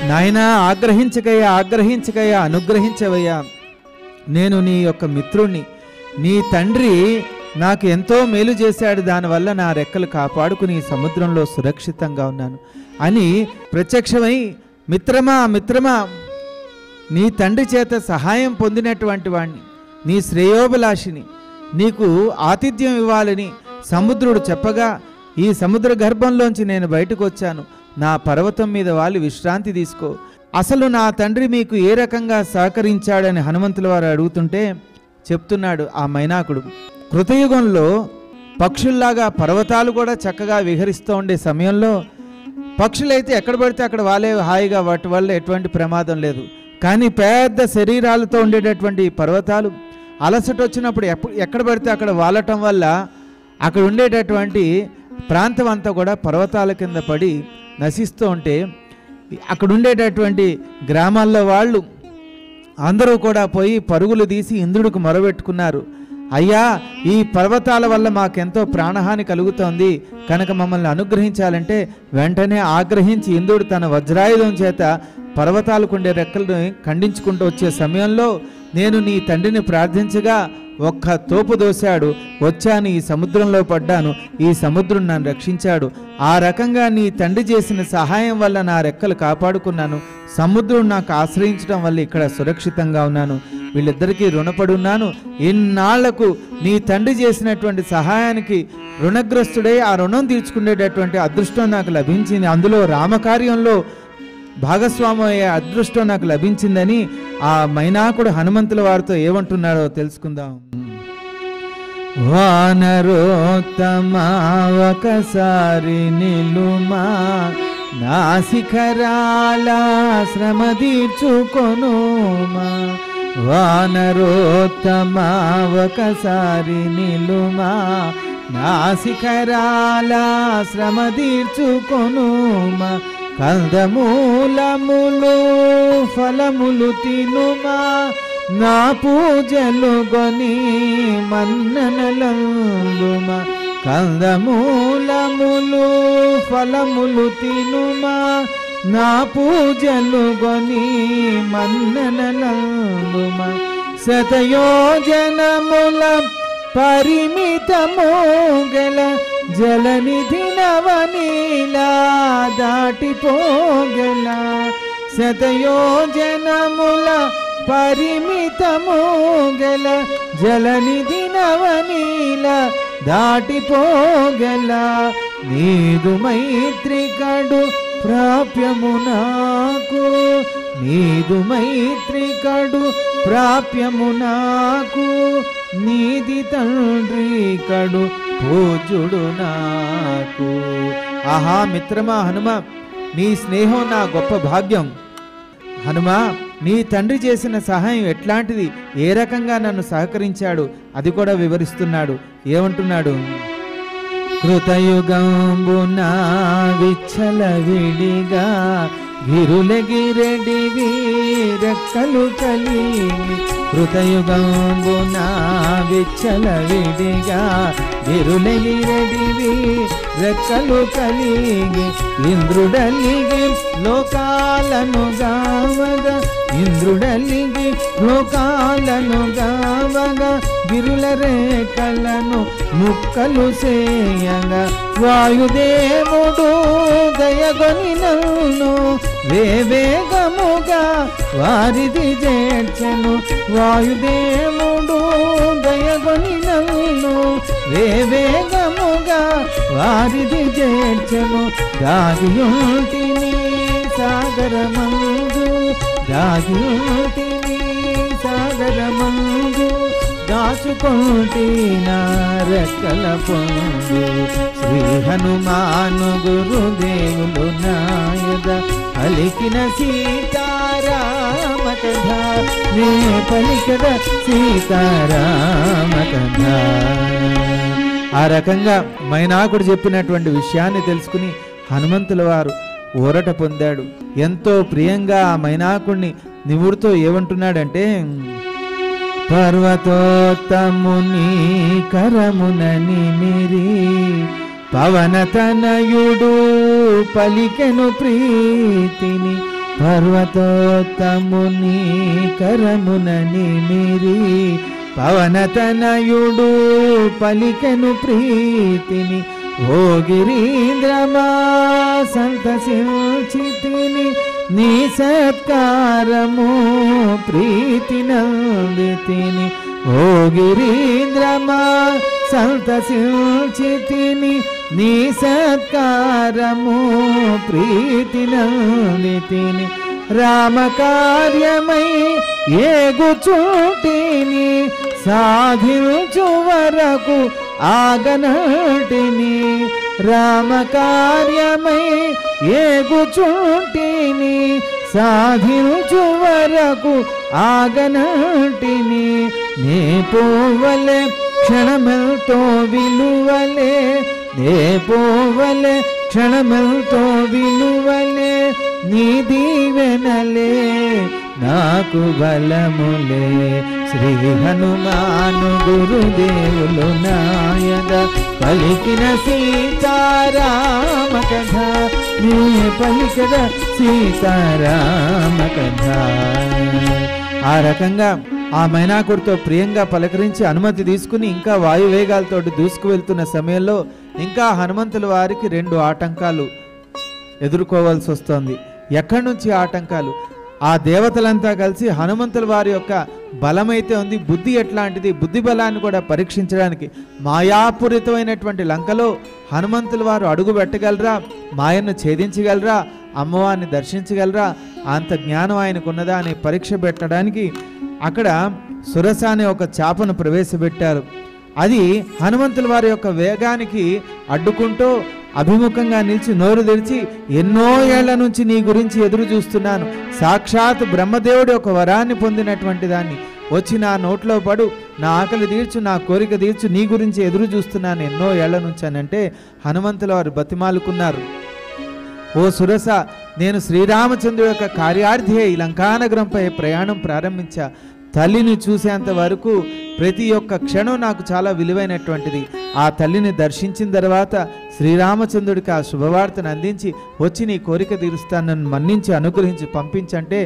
నాయనా, ఆగ్రహించకయ్యా, ఆగ్రహించకయ్యా, అనుగ్రహించవయ్యా. నేను నీ యొక్క మిత్రుణ్ణి. నీ తండ్రి నాకు ఎంతో మేలు చేశాడు, దానివల్ల నా రెక్కలు కాపాడుకుని సముద్రంలో సురక్షితంగా ఉన్నాను అని ప్రత్యక్షమై, మిత్రమా మిత్రమా, నీ తండ్రి చేత సహాయం పొందినటువంటి వాణ్ణి, నీ శ్రేయోభిలాషిని, నీకు ఆతిథ్యం ఇవ్వాలని సముద్రుడు చెప్పగా ఈ సముద్ర గర్భంలోంచి నేను బయటకు వచ్చాను. నా పర్వతం మీద వాలి విశ్రాంతి తీసుకో. అసలు నా తండ్రి మీకు ఏ రకంగా సహకరించాడని హనుమంతుల వారు అడుగుతుంటే చెప్తున్నాడు ఆ మైనాకుడు. కృతయుగంలో పక్షుల్లాగా పర్వతాలు కూడా చక్కగా విహరిస్తూ ఉండే సమయంలో పక్షులైతే ఎక్కడ పడితే అక్కడ వాలే హాయిగా, వాటి వల్ల ఎటువంటి ప్రమాదం లేదు. కానీ పెద్ద శరీరాలతో ఉండేటటువంటి పర్వతాలు అలసట వచ్చినప్పుడు ఎక్కడ పడితే అక్కడ వాలటం వల్ల అక్కడ ఉండేటటువంటి ప్రాంతం అంతా కూడా పర్వతాల కింద పడి నశిస్తూ ఉంటే అక్కడ ఉండేటటువంటి గ్రామాల్లో వాళ్ళు అందరూ కూడా పోయి పరుగులు తీసి ఇంద్రుడికి మొరబెట్టుకున్నారు. అయ్యా, ఈ పర్వతాల వల్ల మాకెంతో ప్రాణహాని కలుగుతోంది కనుక మమ్మల్ని అనుగ్రహించాలంటే వెంటనే ఆగ్రహించి ఇంద్రుడు తన వజ్రాయుధం చేత పర్వతాలకుండే రెక్కలను ఖండించుకుంటూ వచ్చే సమయంలో నేను నీ తండ్రిని ప్రార్థించగా ఒక్క తోపు దోశాడు, వచ్చాను, ఈ సముద్రంలో పడ్డాను, ఈ సముద్రం నన్ను రక్షించాడు. ఆ రకంగా నీ తండ్రి చేసిన సహాయం వల్ల నా రెక్కలు కాపాడుకున్నాను. సముద్రం నాకు ఆశ్రయించడం వల్ల ఇక్కడ సురక్షితంగా ఉన్నాను. వీళ్ళిద్దరికీ రుణపడున్నాను. ఇన్నాళ్లకు నీ తండ్రి చేసినటువంటి సహాయానికి రుణగ్రస్తుడై ఆ రుణం తీర్చుకునేటటువంటి అదృష్టం నాకు లభించింది. అందులో రామకార్యంలో భాగస్వామ్యం అయ్యే అదృష్టం నాకు లభించిందని ఆ మైనాకుడు హనుమంతుల వారితో ఏమంటున్నాడో తెలుసుకుందాం. వానరోత్తమా ఒకసారి నిలుమా, నా శిఖరాల శ్రమ తీర్చుకొనుమా. వానరోత్తమా ఒకసారి నిలుమా, నా శిఖరాల శ్రమ తీర్చుకొనుమా. కందమూలములు ఫలములు తినుమా, నా పూజలు గొని మన్ననలందుమా. కందమూలములు ఫలములు తినుమా, నా పూజలు గొని మన్ననలందుమా. శతయోజనముల పరిమితము గల జలనిధి నవనీలా దాటిపోగల. శతయోజనముల పరిమితము గల జలనిధి నవనీల దాటిపోగల. నీదు మైత్రికడు ప్రాప్యము నాకు, నీదు మైత్రికడు ప్రాప్యము నాకు. నీది తండ్రి కడు పూజుడు నాకు. ఆహా మిత్రమా హనుమ, నీ స్నేహం నా గొప్ప భాగ్యం. హనుమ, నీ తండ్రి చేసిన సహాయం ఎట్లాంటిది, ఏ రకంగా నన్ను సహకరించాడు అది కూడా వివరిస్తున్నాడు. ఏమంటున్నాడు? కృతయుగంబున విచ్చల విడిగా గిరులెగిరెడివి రెక్కలు కలిగి కృతయుగంబున విచ్చల విడిగా గిరులెగిరెడివి రెక్కలు కలిగి ఇంద్రుడలిగి లోకాలను గావగా ఇంద్రుడలిగి లోకాలను గావగా గిరుల రేఖలను ముక్కలు చేయగా వాయుదేవుడు దయగొని నన్ను వేవేగముగా వారిది చేర్చెను వాయుదేవుడు దయగొని నన్ను వేవేగముగా వారిది చేర్చెను దాగియుంటిని సాగరమందు దాగియుంటిని సాగరమందు దాచుకుంటి నా రెక్కల పొందు శ్రీ హనుమాను గురుదేవులు నాయద పలికిన సీతారామ కథ నే పలికద సీతారామ కథ. ఆ రకంగా మైనాకుడు చెప్పినటువంటి విషయాన్ని తెలుసుకుని హనుమంతుల వారు ఊరట పొందాడు. ఎంతో ప్రియంగా ఆ మైనాకుడిని నివుడుతో ఏమంటున్నాడంటే, పర్వతోత్తముని కరమున నిమిరి పవనతనయుడు పలికెను ప్రీతిని పర్వతోత్తముని కరమున నిమిరి పవనతనయుడు పలికెను ప్రీతిని ఓ గిరీంద్రమా సంతసించితిని నీ సత్కారము ప్రీతి నందితిని ఓ గిరీంద్రమా సంతసించితిని నీ సత్కారము ప్రీతి నందితిని రామకార్యమై ఏగుచూటిని సాధించు వరకు ఆగనటిని రామకార్యమై ఏగుచూటిని సాధించు వరకు ఆగనటిని నే పోవలే క్షణమెల్తో విలువలే నే పోవలే క్షణమెల్తో విలువలే నీ దీవెనలే నాకు బలములే శ్రీ హనుమాను గురుదేవులు నాయద పలికిన సీతారామ కథ నీ పలికద సీతారామ కథ. ఆ రకంగా ఆ మైనాకుడితో ప్రియంగా పలకరించి అనుమతి తీసుకుని ఇంకా వాయువేగాలతో దూసుకు వెళ్తున్న సమయంలో ఇంకా హనుమంతుల వారికి 2 ఆటంకాలు ఎదుర్కోవాల్సి వస్తోంది. ఎక్కడి నుంచి ఆటంకాలు? ఆ దేవతలంతా కలిసి హనుమంతుల వారి యొక్క బలమైతే ఉంది, బుద్ధి ఎట్లాంటిది, బుద్ధి బలాన్ని కూడా పరీక్షించడానికి మాయాపూరితమైనటువంటి లంకలో హనుమంతుల వారు అడుగు పెట్టగలరా, మాయను ఛేదించగలరా, అమ్మవారిని దర్శించగలరా, అంత జ్ఞానం ఆయనకు ఉన్నదా అని పరీక్ష పెట్టడానికి అక్కడ సురస అనే ఒక చేపను ప్రవేశపెట్టారు. అది హనుమంతుల వారి యొక్క వేగానికి అడ్డుకుంటూ అభిముఖంగా నిలిచి నోరు తెరిచి, ఎన్నో ఏళ్ల నుంచి నీ గురించి ఎదురు చూస్తున్నాను, సాక్షాత్ బ్రహ్మదేవుడి ఒక వరాన్ని పొందినటువంటి దాన్ని వచ్చి నా నోట్లో పడు, నా ఆకలి తీర్చు, నా కోరిక తీర్చు, నీ గురించి ఎదురు చూస్తున్నాను ఎన్నో ఏళ్ల నుంచి అని అంటే హనుమంతుల వారు బతిమాలుకున్నారు. ఓ సురస, నేను శ్రీరామచంద్రుడి యొక్క కార్యార్థి అయి లంకానగరంపై ప్రయాణం ప్రారంభించా. తల్లిని చూసేంత వరకు ప్రతి ఒక్క క్షణం నాకు చాలా విలువైనటువంటిది. ఆ తల్లిని దర్శించిన తర్వాత శ్రీరామచంద్రుడికి ఆ శుభవార్తను అందించి వచ్చి నీ కోరిక తీరుస్తాను, నన్ను మన్నించి అనుగ్రహించి పంపించంటే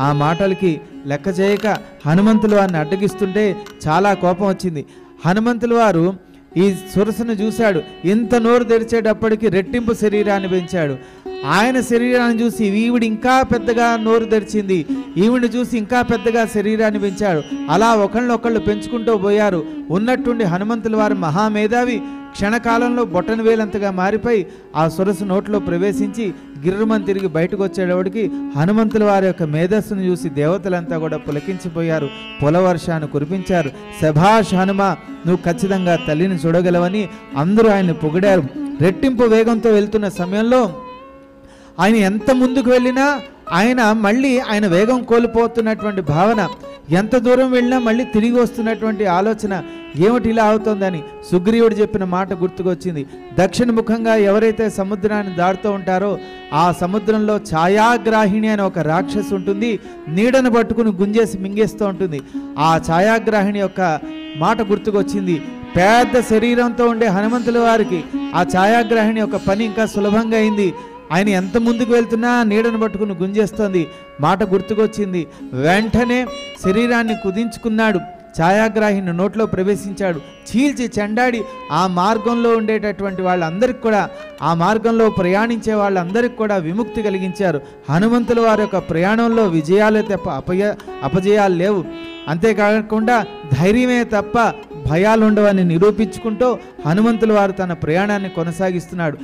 ఆ మాటలకి లెక్క చేయక హనుమంతుల వారిని అడ్డగిస్తుంటే చాలా కోపం వచ్చింది. హనుమంతుల వారు ఈ సురసను చూశాడు. ఇంత నోరు తెరిచేటప్పటికి రెట్టింపు శరీరాన్ని పెంచాడు. ఆయన శరీరాన్ని చూసి ఈవిడ ఇంకా పెద్దగా నోరు తెరిచింది, ఈవిడిని చూసి ఇంకా పెద్దగా శరీరాన్ని పెంచాడు. అలా ఒకళ్ళొకళ్ళు పెంచుకుంటూ పోయారు. ఉన్నట్టుండి హనుమంతుల వారు మహామేధావి క్షణకాలంలో బొట్టన వేలంతగా మారిపోయి ఆ సురస నోట్లో ప్రవేశించి గిర్రమని తిరిగి బయటకు వచ్చేటప్పటికి హనుమంతుల వారి యొక్క మేధస్సును చూసి దేవతలంతా కూడా పులకించిపోయారు, పొలవర్షాన్ని కురిపించారు. శభాష్ హనుమ, నువ్వు ఖచ్చితంగా తల్లిని చూడగలవని అందరూ ఆయన్ని పొగిడారు. రెట్టింపు వేగంతో వెళ్తున్న సమయంలో ఆయన ఎంత ముందుకు వెళ్ళినా ఆయన వేగం కోల్పోతున్నటువంటి భావన, ఎంత దూరం వెళ్ళినా మళ్ళీ తిరిగి వస్తున్నటువంటి ఆలోచన, ఏమిటి ఇలా అవుతోందని సుగ్రీవుడు చెప్పిన మాట గుర్తుకొచ్చింది. దక్షిణ ముఖంగా ఎవరైతే సముద్రాన్ని దాటుతూ ఉంటారో ఆ సముద్రంలో ఛాయాగ్రాహిణి అనే ఒక రాక్షసి ఉంటుంది. నీడను పట్టుకుని గుంజేసి మింగేస్తూ ఉంటుంది. ఆ ఛాయాగ్రాహిణి యొక్క మాట గుర్తుకొచ్చింది. పెద్ద శరీరంతో ఉండే హనుమంతుల వారికి ఆ ఛాయాగ్రాహిణి యొక్క పని ఇంకా సులభంగా అయింది. ఆయన ఎంత ముందుకు వెళ్తున్నా నీడను పట్టుకుని గుంజేస్తోంది. మాట గుర్తుకొచ్చింది. వెంటనే శరీరాన్ని కుదించుకున్నాడు. ఛాయాగ్రాహిని నోట్లో ప్రవేశించాడు. చీల్చి చెండాడి ఆ మార్గంలో ఉండేటటువంటి వాళ్ళందరికీ కూడా, ఆ మార్గంలో ప్రయాణించే వాళ్ళందరికీ కూడా విముక్తి కలిగించారు. హనుమంతుల వారి యొక్క ప్రయాణంలో విజయాలే తప్ప అపజయాలు లేవు. అంతేకాకుండా ధైర్యమే తప్ప భయాలు ఉండవని నిరూపించుకుంటూ హనుమంతుల వారు తన ప్రయాణాన్ని కొనసాగిస్తున్నాడు.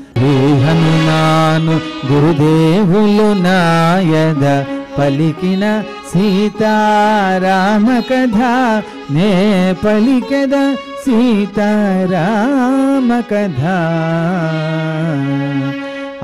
హనుమాను గురుదేవులు నాయద పలికిన సీతారామ కథ నే పలికెద సీతారామ కథ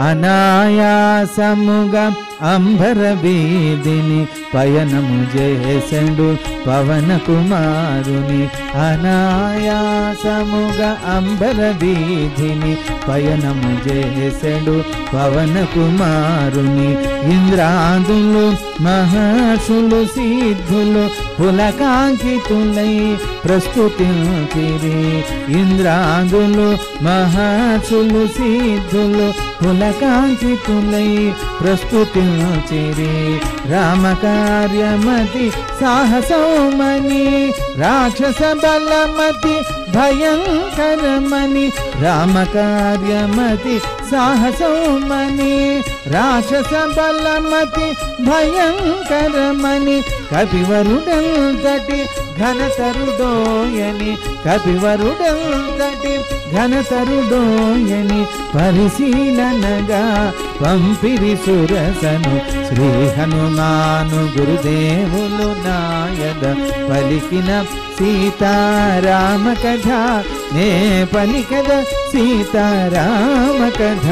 అనాయాసముగా అంబర వీధిని పయనము చేసెండు పవన కుమారుని అనాయాసముగా అంబర వీధిని పయనము చేసెండు పవన కుమారుని ఇంద్రాదులు మహర్షులు సిద్ధులు పులకాంకితులై ప్రస్తుతించిరి ఇంద్రాదులు మహర్షులు సిద్ధులు పులకాంకితులై ప్రస్తుతించిరి రామకార్యమతి సాహసోమని రాక్షస బలమతి భయంకరమని రామకార్యమతి సాహసోమని రాక్షస బలమతి భయంకరమని కపివరుడంతటి ఘనతరుడోయని కపివరుడంతటి ఘనతరుడోయని పరిశీలనగా పంపిరి సురసను శ్రీ హనుమాను గురుదేవులు నాయద పలికిన సీతారామ కథ నే పలికద సీతారామ కథ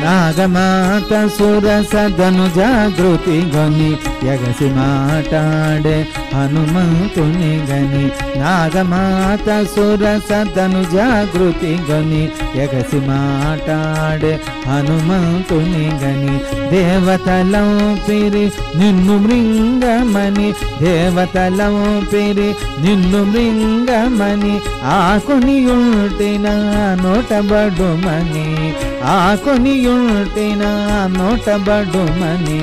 నాగమాత సురసదను జాగృతి గని ఎగసి మాటాడే హనుమంతుని గని నాగమాత సురసదను జాగృతి గని ఎగసి మాటాడే హనుమంతుని గని దేవతలం పిరి నిన్ను మృంగమని దేవతలం పిరి నిన్ను మృంగమని ఆకునియుంటిన నోటబడుమని ఆకునియుంటిన నోటబడుమని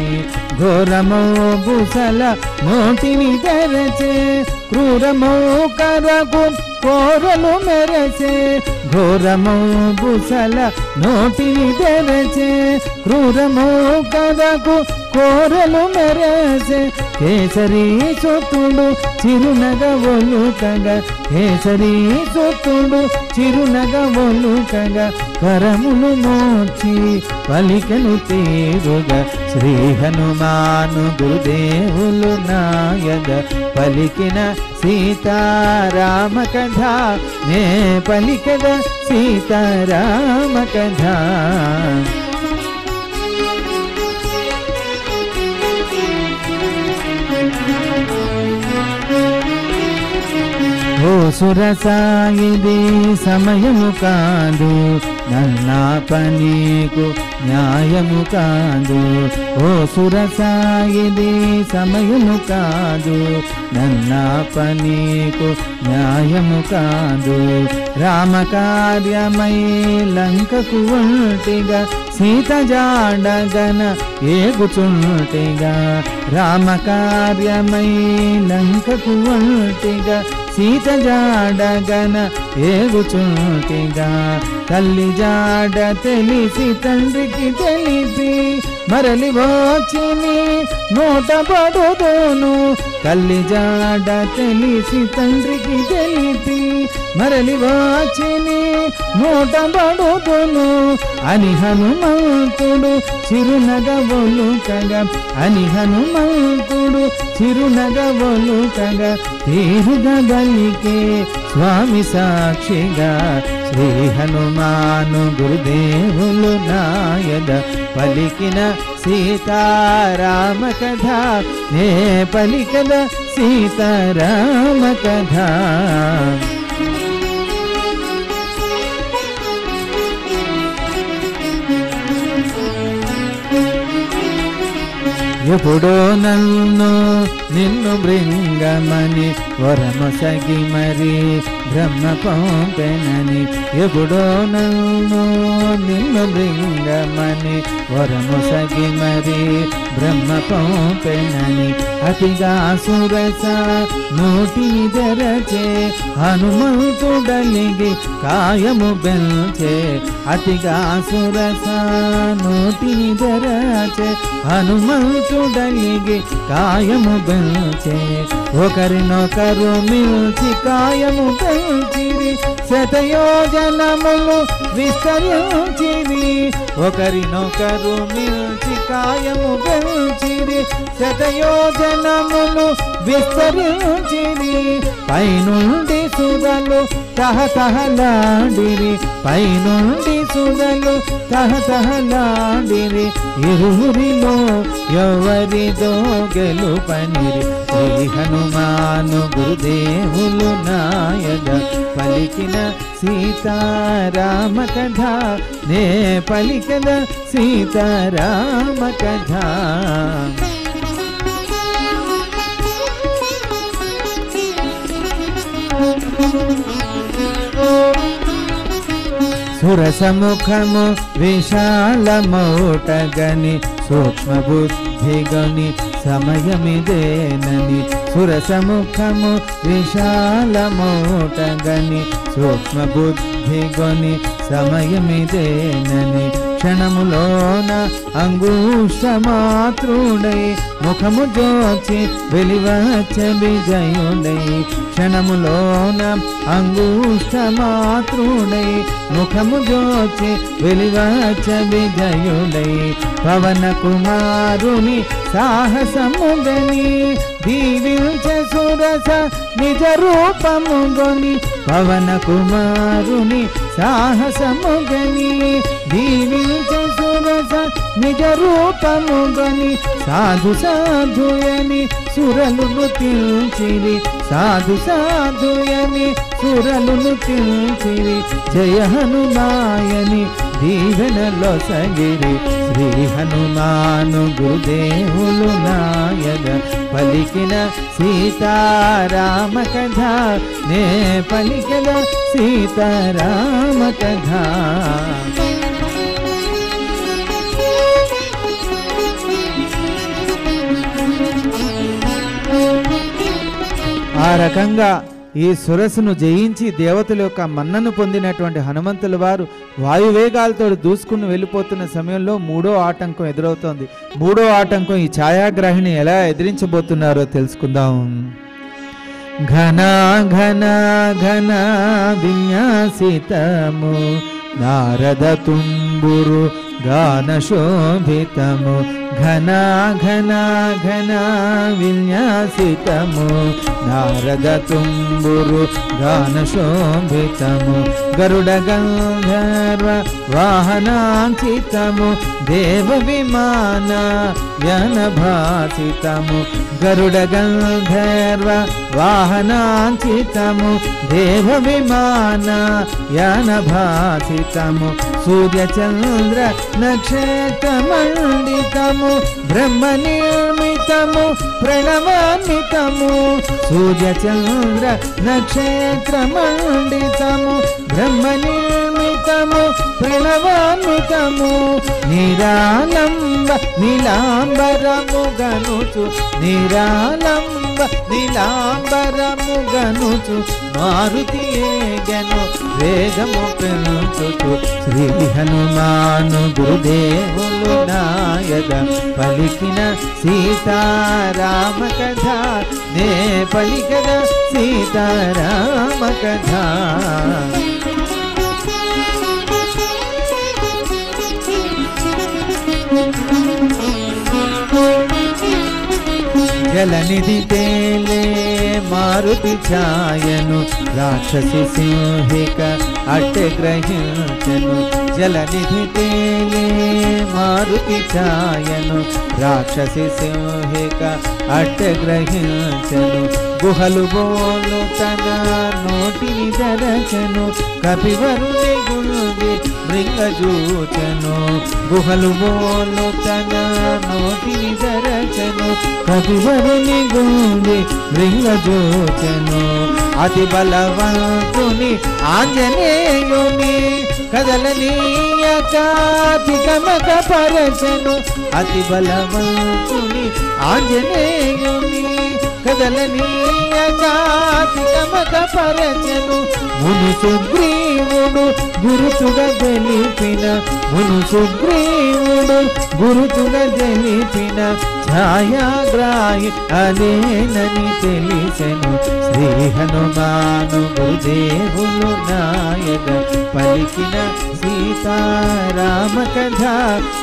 ఘోరమో బుసల నోటిని తెరచే క్రూరమో కరకు కోరలు మెరసే ఘోరమో బుసల నోటిని తెరచే క్రూరమో కరకు కోరలు మెరసే కేసరి సొత్తుడు చిరునగవొలు కగా కేసరి సొత్తుడు చిరునగవొలు కగా కరములు మోర్చి పలికను తీరుగా శ్రీ హనుమాను గురుదేవులు నాయద పలికిన సీతారామ కథ నే పలికద సీతారామ కథ ఓ సురసాయిది సమయము కాదు నన్నా పనీకు న్యాయము కాదు ఓ సురసాయిది సమయము కాదు నన్నా పనీకు న్యాయము కాదు రామకార్యమై లంకకు ఒంటిగా సీత జాడగన ఏగుచుంటిగా రామకార్యమై లంకకు ఒంటిగా సీత జాడగన ఏగుచుంటిగా తల్లి జాడ తెలిసి తండ్రికి తెలిపి మరలి వచ్చిని నోట పడుదోను తల్లి జాడ తెలిసి తండ్రికి తెలిపి మరలి వాచిని మూటబడుదును అని హనుమంతుడు చిరునగవొలుకగా అని హనుమంతుడు చిరునగవొలుకగా తీరుగా బలికే స్వామి సాక్షిగా శ్రీ హనుమాను గురుదేవులు నాయద పలికిన సీతారామ కథ నే పలికద సీతారామ కథ. ఎప్పుడో నన్ను నిన్ను బృంగమని వరమొసగి మరి బ్రహ్మ పంపెనని ఎప్పుడో నన్ను నిన్ను బృంగమని వరమొసగి మరి బ్రహ్మ పంపెనని అతిగా సురస నోటిని తెరచే హనుమంతుడలిగి కాయము బెల్చే అతిగా సురస నోటిని తెరచే హనుమంతుడలిగి కాయము బెల్చే ఒకరినొకరు మిల్చి కాయము పెంచిరి శతయోజనములు విస్తరించిరి ఒకరినొకరు మిల్చి కాయము పెంచిరి శతయోజనములు విస్తరించిరి పైనుండి సుధలు తహతహలాడిరి పైనుండి సుధలు తహతహలాడిరి ఇరువురిలో ఎవరిదో గెలుపనిరి శ్రీ హనుమాను గురుదేవులు నాయద పలికిన సీతారామ కథ నే పలికద సీతారామ కథ. సురసముఖము విశాలమౌటగని సూక్ష్మ బుద్ధిగని సమయమిదేనని సురసముఖము విశాలమౌటగని సూక్ష్మ బుద్ధిగని సమయమిదేనని క్షణములోన అంగుష్టమాతృడై ముఖము జోచి వెలివచ్చ విజయుడై క్షణములోన అంగుష్టమాతృడై ముఖము జోచి వెలివచ్చ విజయుడై పవన కుమారుని సాహసముగని దీవించ సురస నిజ రూపముగని పవన కుమారుని సాహసముగని దీవించ సురస నిజ రూపముగని సాధు సాధుయని సురలు నృతించిరి సాధు సాధుయని సురలు నృతించిరి జయ హనుమాయని దీవెనలో సగిరి శ్రీ హనుమాను గురుదేవులు నాయద పలికిన సీతారామ కథ నే పలికద సీతారామ కథ. ఆ రకంగా ఈ సురసును జయించి దేవతల యొక్క మన్నను పొందినటువంటి హనుమంతుల వారు వాయువేగాలతో దూసుకుని వెళ్ళిపోతున్న సమయంలో మూడో ఆటంకం ఎదురవుతోంది. మూడో ఆటంకం ఈ ఛాయాగ్రాహిని ఎలా ఎదిరించబోతున్నారో తెలుసుకుందాం. ఘన ఘన ఘన విన్యాసితము నారద తుంబురు గాన శోభితము ఘన ఘన ఘన విన్యాసితము నారద తుంబురు గాన శోభితము గరుడ గంధర్వ వాహనాంచితము దేవ విమాన యన భాసితము గరుడ గంధర్వ వాహనాంచితము దేవ విమాన యన భాసితము సూర్యచంద్ర నక్షత్ర మండితము బ్రహ్మ నిర్మితము ప్రణవాన్వితము సూర్యచంద్ర నక్షత్ర మండితము బ్రహ్మ నిర్మితము ప్రణవాన్వితము నిరాలంబ నీలాంబరముగనుచు నిరాలంబ నీలాంబరముగనుచు మారుతి ఏగను వేగము పెంచుచు శ్రీ హనుమాను గురుదేవులు నాయద పలికిన సీతారామ కథ నే పలికద సీతారామ కథ జలనిధి తేలే మారుతి ఛాయను రాక్షసి సింహిక అట్టె గ్రహించను జలనిధి తేలే మారుతి ఛాయను రాక్షసి సింహిక అట్టె గ్రహించను గుహలు బోలు తన నోటిని తెరచను కపివరుని గుండి మృంగజూచను గుహలు బోలు తన నోటిని తెరచను కపివరుని గుండి మృంగజూచను అతి బలవంతుని ఆంజనేయుని కదలనీయకాతికమక పరచను అతి బలవంతుని ఆంజనేయుని కదలనీయకాతికమక పరచను మును సుగ్రీవుడు గురుతుగా తెలిపిన మును సుగ్రీవుడు గురుతుగా తెలిపిన ఛాయాగ్రాహి అనేనని తెలిసెను శ్రీ హనుమాను గురుదేవులు నాయక పలికిన సీతారామ కథ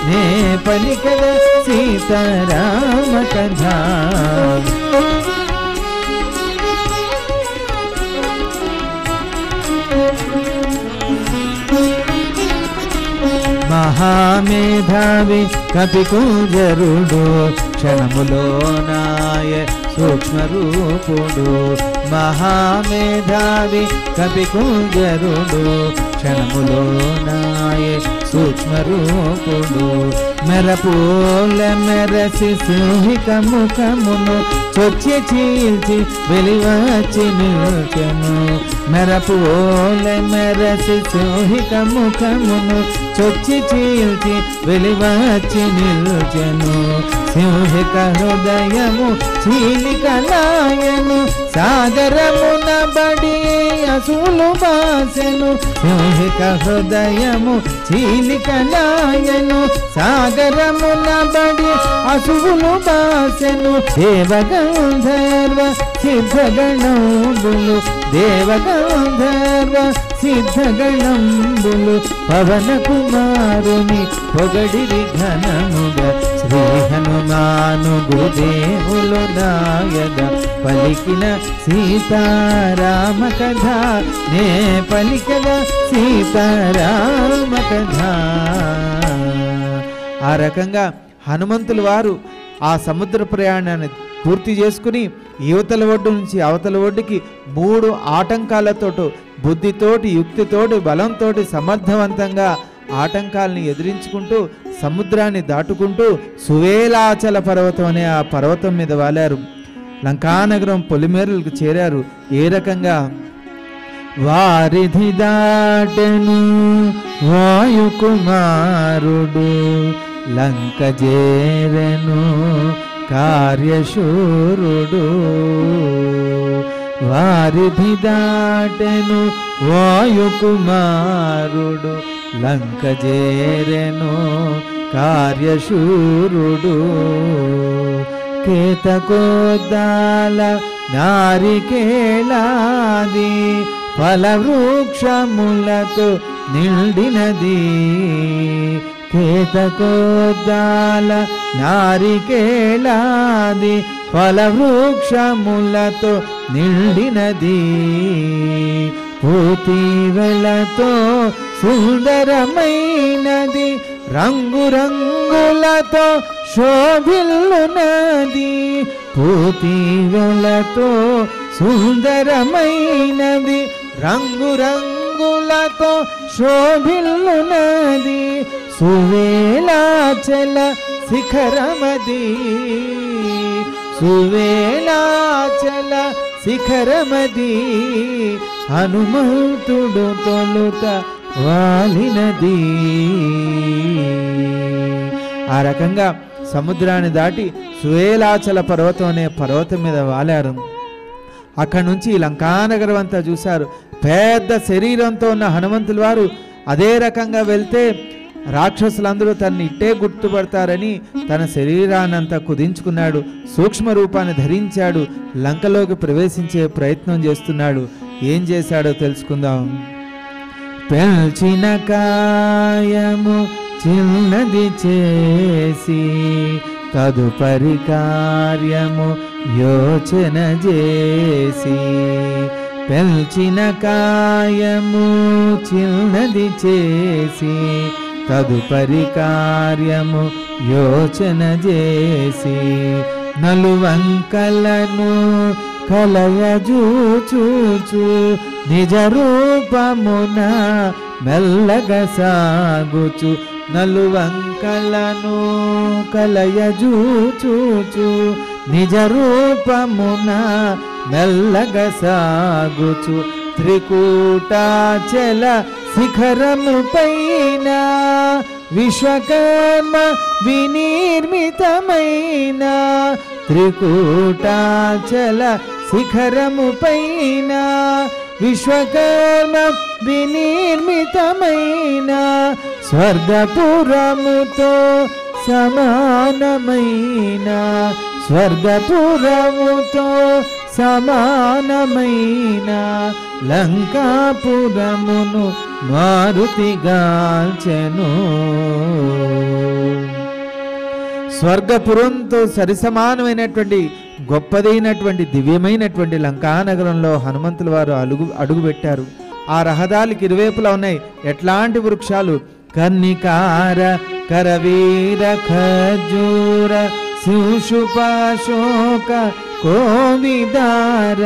నే పలికద సీతారామ కథ మహామేధావి కపికుంజరుడు క్షణములో నాయ సూక్ష్మరూపుడు మహామేధావి కపికుంజరుడు క్షణములో నాయ సూక్ష్మరూపుడు మెరపూల మెరసి సింహిక ముఖమును చొచ్చి చీల్చి వెలివచ్చి నిల్చెను మెరపూల మెరసి సింహిక ముఖమును చొచ్చి చీల్చి వెలివచ్చి నిల్చెను సింహిక హృదయము చీలికలాయను సాగరమున బడి అసూలు బాసెను సింహిక హృదయము చీలికలాయను సాగరమున బడి అసూలు బాసెను దేవగంధర్వ సిద్ధగణంబులు దేవగంధర్వ సిద్ధగణంబులు పవన కుమారుని పొగడిరి ఘనముగా శ్రీ హనుమాను గురుదేవులు నాయక పలికిన సీతారామ కథ నే పలికద సీతారామ కథ ఆ రకంగా హనుమంతుల వారు ఆ సముద్ర ప్రయాణాన్ని పూర్తి చేసుకుని యువతల ఒడ్డు నుంచి అవతల ఒడ్డుకి 3 ఆటంకాలతోటి బుద్ధితోటి యుక్తితోటి బలంతోటి సమర్థవంతంగా ఆటంకాలని ఎదిరించుకుంటూ సముద్రాన్ని దాటుకుంటూ సువేలాచల పర్వతం అనే ఆ పర్వతం మీద వాలారు లంకానగరం పొలిమేరలకు చేరారు ఏ రకంగా వారిధి దాటెను వాయుకుమారుడు లంక చేరెను కార్యశూరుడు వారిధి దాటెను వాయుకుమారుడు లంక చేరెను కార్యశూరుడు కేతకోద్దాల నారికేళాది ఫలవృక్షములతో నిండినది కేతకోద్దాల నారికేళాది ఫలవృక్షములతో నిండినది పూతివెలతో సుందరమైనది రంగురంగులతో శోభిల్లునది పూతివెలతో సుందరమైనది రంగురంగులతో శోభిల్లునది సువేలాచల శిఖరమది సువేలాచల శిఖరమది హనుమంతుడు తొలుత వాలినది. ఆ రకంగా సముద్రాన్ని దాటి సువేలాచల పర్వతం అనే పర్వతం మీద వాలారు. అక్కడి నుంచి లంకానగరం అంతా చూశారు. పెద్ద శరీరంతో ఉన్న హనుమంతుల వారు అదే రకంగా వెళ్తే రాక్షసులందరూ తనని ఇట్టే గుర్తుపడతారని తన శరీరాన్నంతా కుదించుకున్నాడు. సూక్ష్మ రూపాన్ని ధరించాడు. లంకలోకి ప్రవేశించే ప్రయత్నం చేస్తున్నాడు. ఏం చేశాడో తెలుసుకుందాం. పెల్చిన కాయము చిన్నది చేసి తదుపరి కార్యము యోచన చేసి. పెల్చిన కాయము చిన్నది చేసి తదుపరి కార్యము యోచన చేసి. నలువంకలను కలయజూచూచు నిజ రూపమున మెల్లగా సాగుచు. నలువంకలను కలయజూచూచు నిజ రూపమున మెల్లగా సాగుచు. త్రికూటాచల శిఖరము పైన విశ్వకర్మ వినిర్మితమైన. త్రికూటాచల శిఖరము పైన విశ్వకర్మ వినిర్మితమైన. స్వర్గపురముతో సమానమైన. స్వర్గపురముతో సమానమైన లంకాపురమును మారుతిగాల్చెను. స్వర్గపురంతో సరిసమానమైనటువంటి గొప్పదైనటువంటి దివ్యమైనటువంటి లంకానగరంలో హనుమంతుల వారు అడుగుపెట్టారు. ఆ రహదారికి ఇరువైపులా ఉన్నాయి ఎట్లాంటి వృక్షాలు? కన్నికార కరవీర ఖర్జూర శిశుపాశోక కోవిదార.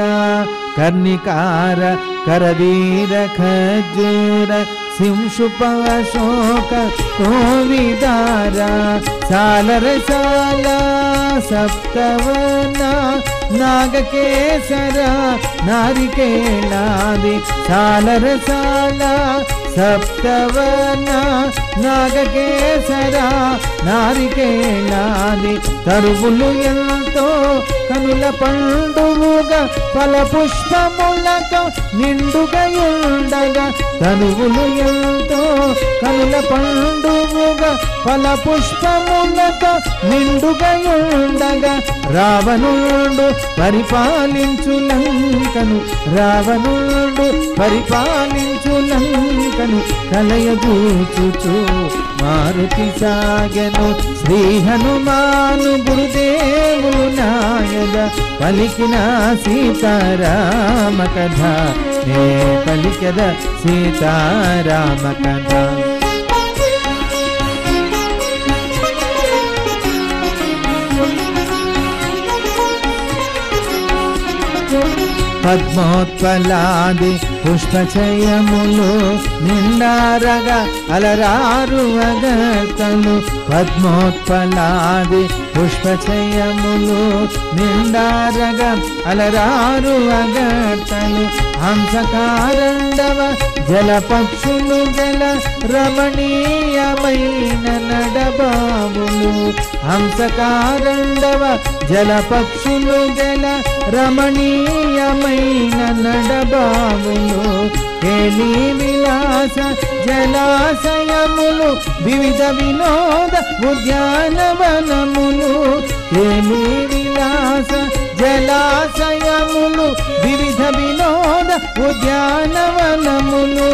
కర్ణికార కరవీర ఖర్జూర శిశుపాశోక కోవిదార. సాలరసాల సప్తవన నాగకేసర నారికేళాది. సాలరసాల సప్తవన నాగకేసర నారికేళాది. తరువులు ఎంతో కనుల పండువుగా ఫల పుష్పములతో నిండుగయుండగా. తరువులు ఎంతో కనుల పండువుగా ఫల పుష్పములతో నిండుగయుండగా. రావణుడు పరిపాలించు లంకను. రావణుడు పరిపాలించు లంకను కలయబూచుచు మారుతి సాగెను. శ్రీ హనుమాను గురుదేవులు నాయన పలికిన సీతారామ కథ. నే పలికద సీతారామ కథ. పద్మోత్పలాది పుష్పచయములు నిండారగా అలరారు అగర్తలు. పద్మోత్పలాది పుష్పచయములు నిండారగా అలరారు అగర్తలు. హంసకారండవ జలపక్షులు జల రమణీయమైన నడబావులు. హంసకారండవ జలపక్షులు జల రమణీయమైన నడబావులు. కేలి విలాస జలాశయములు వివిధ వినోద ఉద్యానవనములు. కేలి విలాస జలాశయములు వివిధ వినోద ఉద్యానవనములు.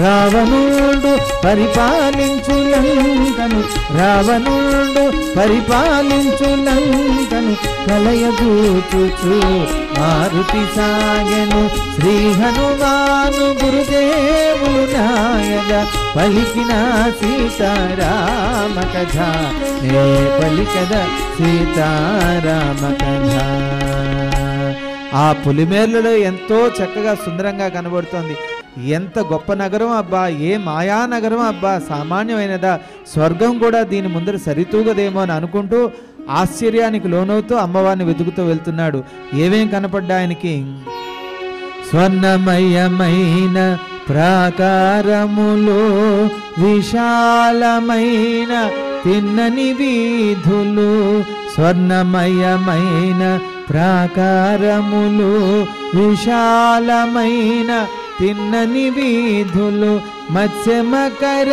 రావణుడు పరిపాలించు లంకను. రావణుడు పరిపాలించు లంకను కలయబూచుచు మారుతి సాగెను. శ్రీ హనుమాను గురుదేవులు నాయన పలికిన సీతారామ కథ. నే పలికద సీతారామ కథ. ఆ పులిమేర్లలో ఎంతో చక్కగా సుందరంగా కనబడుతోంది. ఎంత గొప్ప నగరం అబ్బా! ఏ మాయా నగరం అబ్బా! సామాన్యమైనదా? స్వర్గం కూడా దీని ముందర సరితూగదేమో అని అనుకుంటూ ఆశ్చర్యానికి లోనవుతూ అమ్మవారిని వెతుకుతూ వెళ్తున్నాడు. ఏమేం కనపడ్డా ఆయనకి? స్వర్ణమయమైన ప్రాకారములు విశాలమైన తిన్నని వీధులు స్వర్ణమయమైన ప్రాకారములు విశాలమైన తిన్నని వీధులు మత్స్యమకర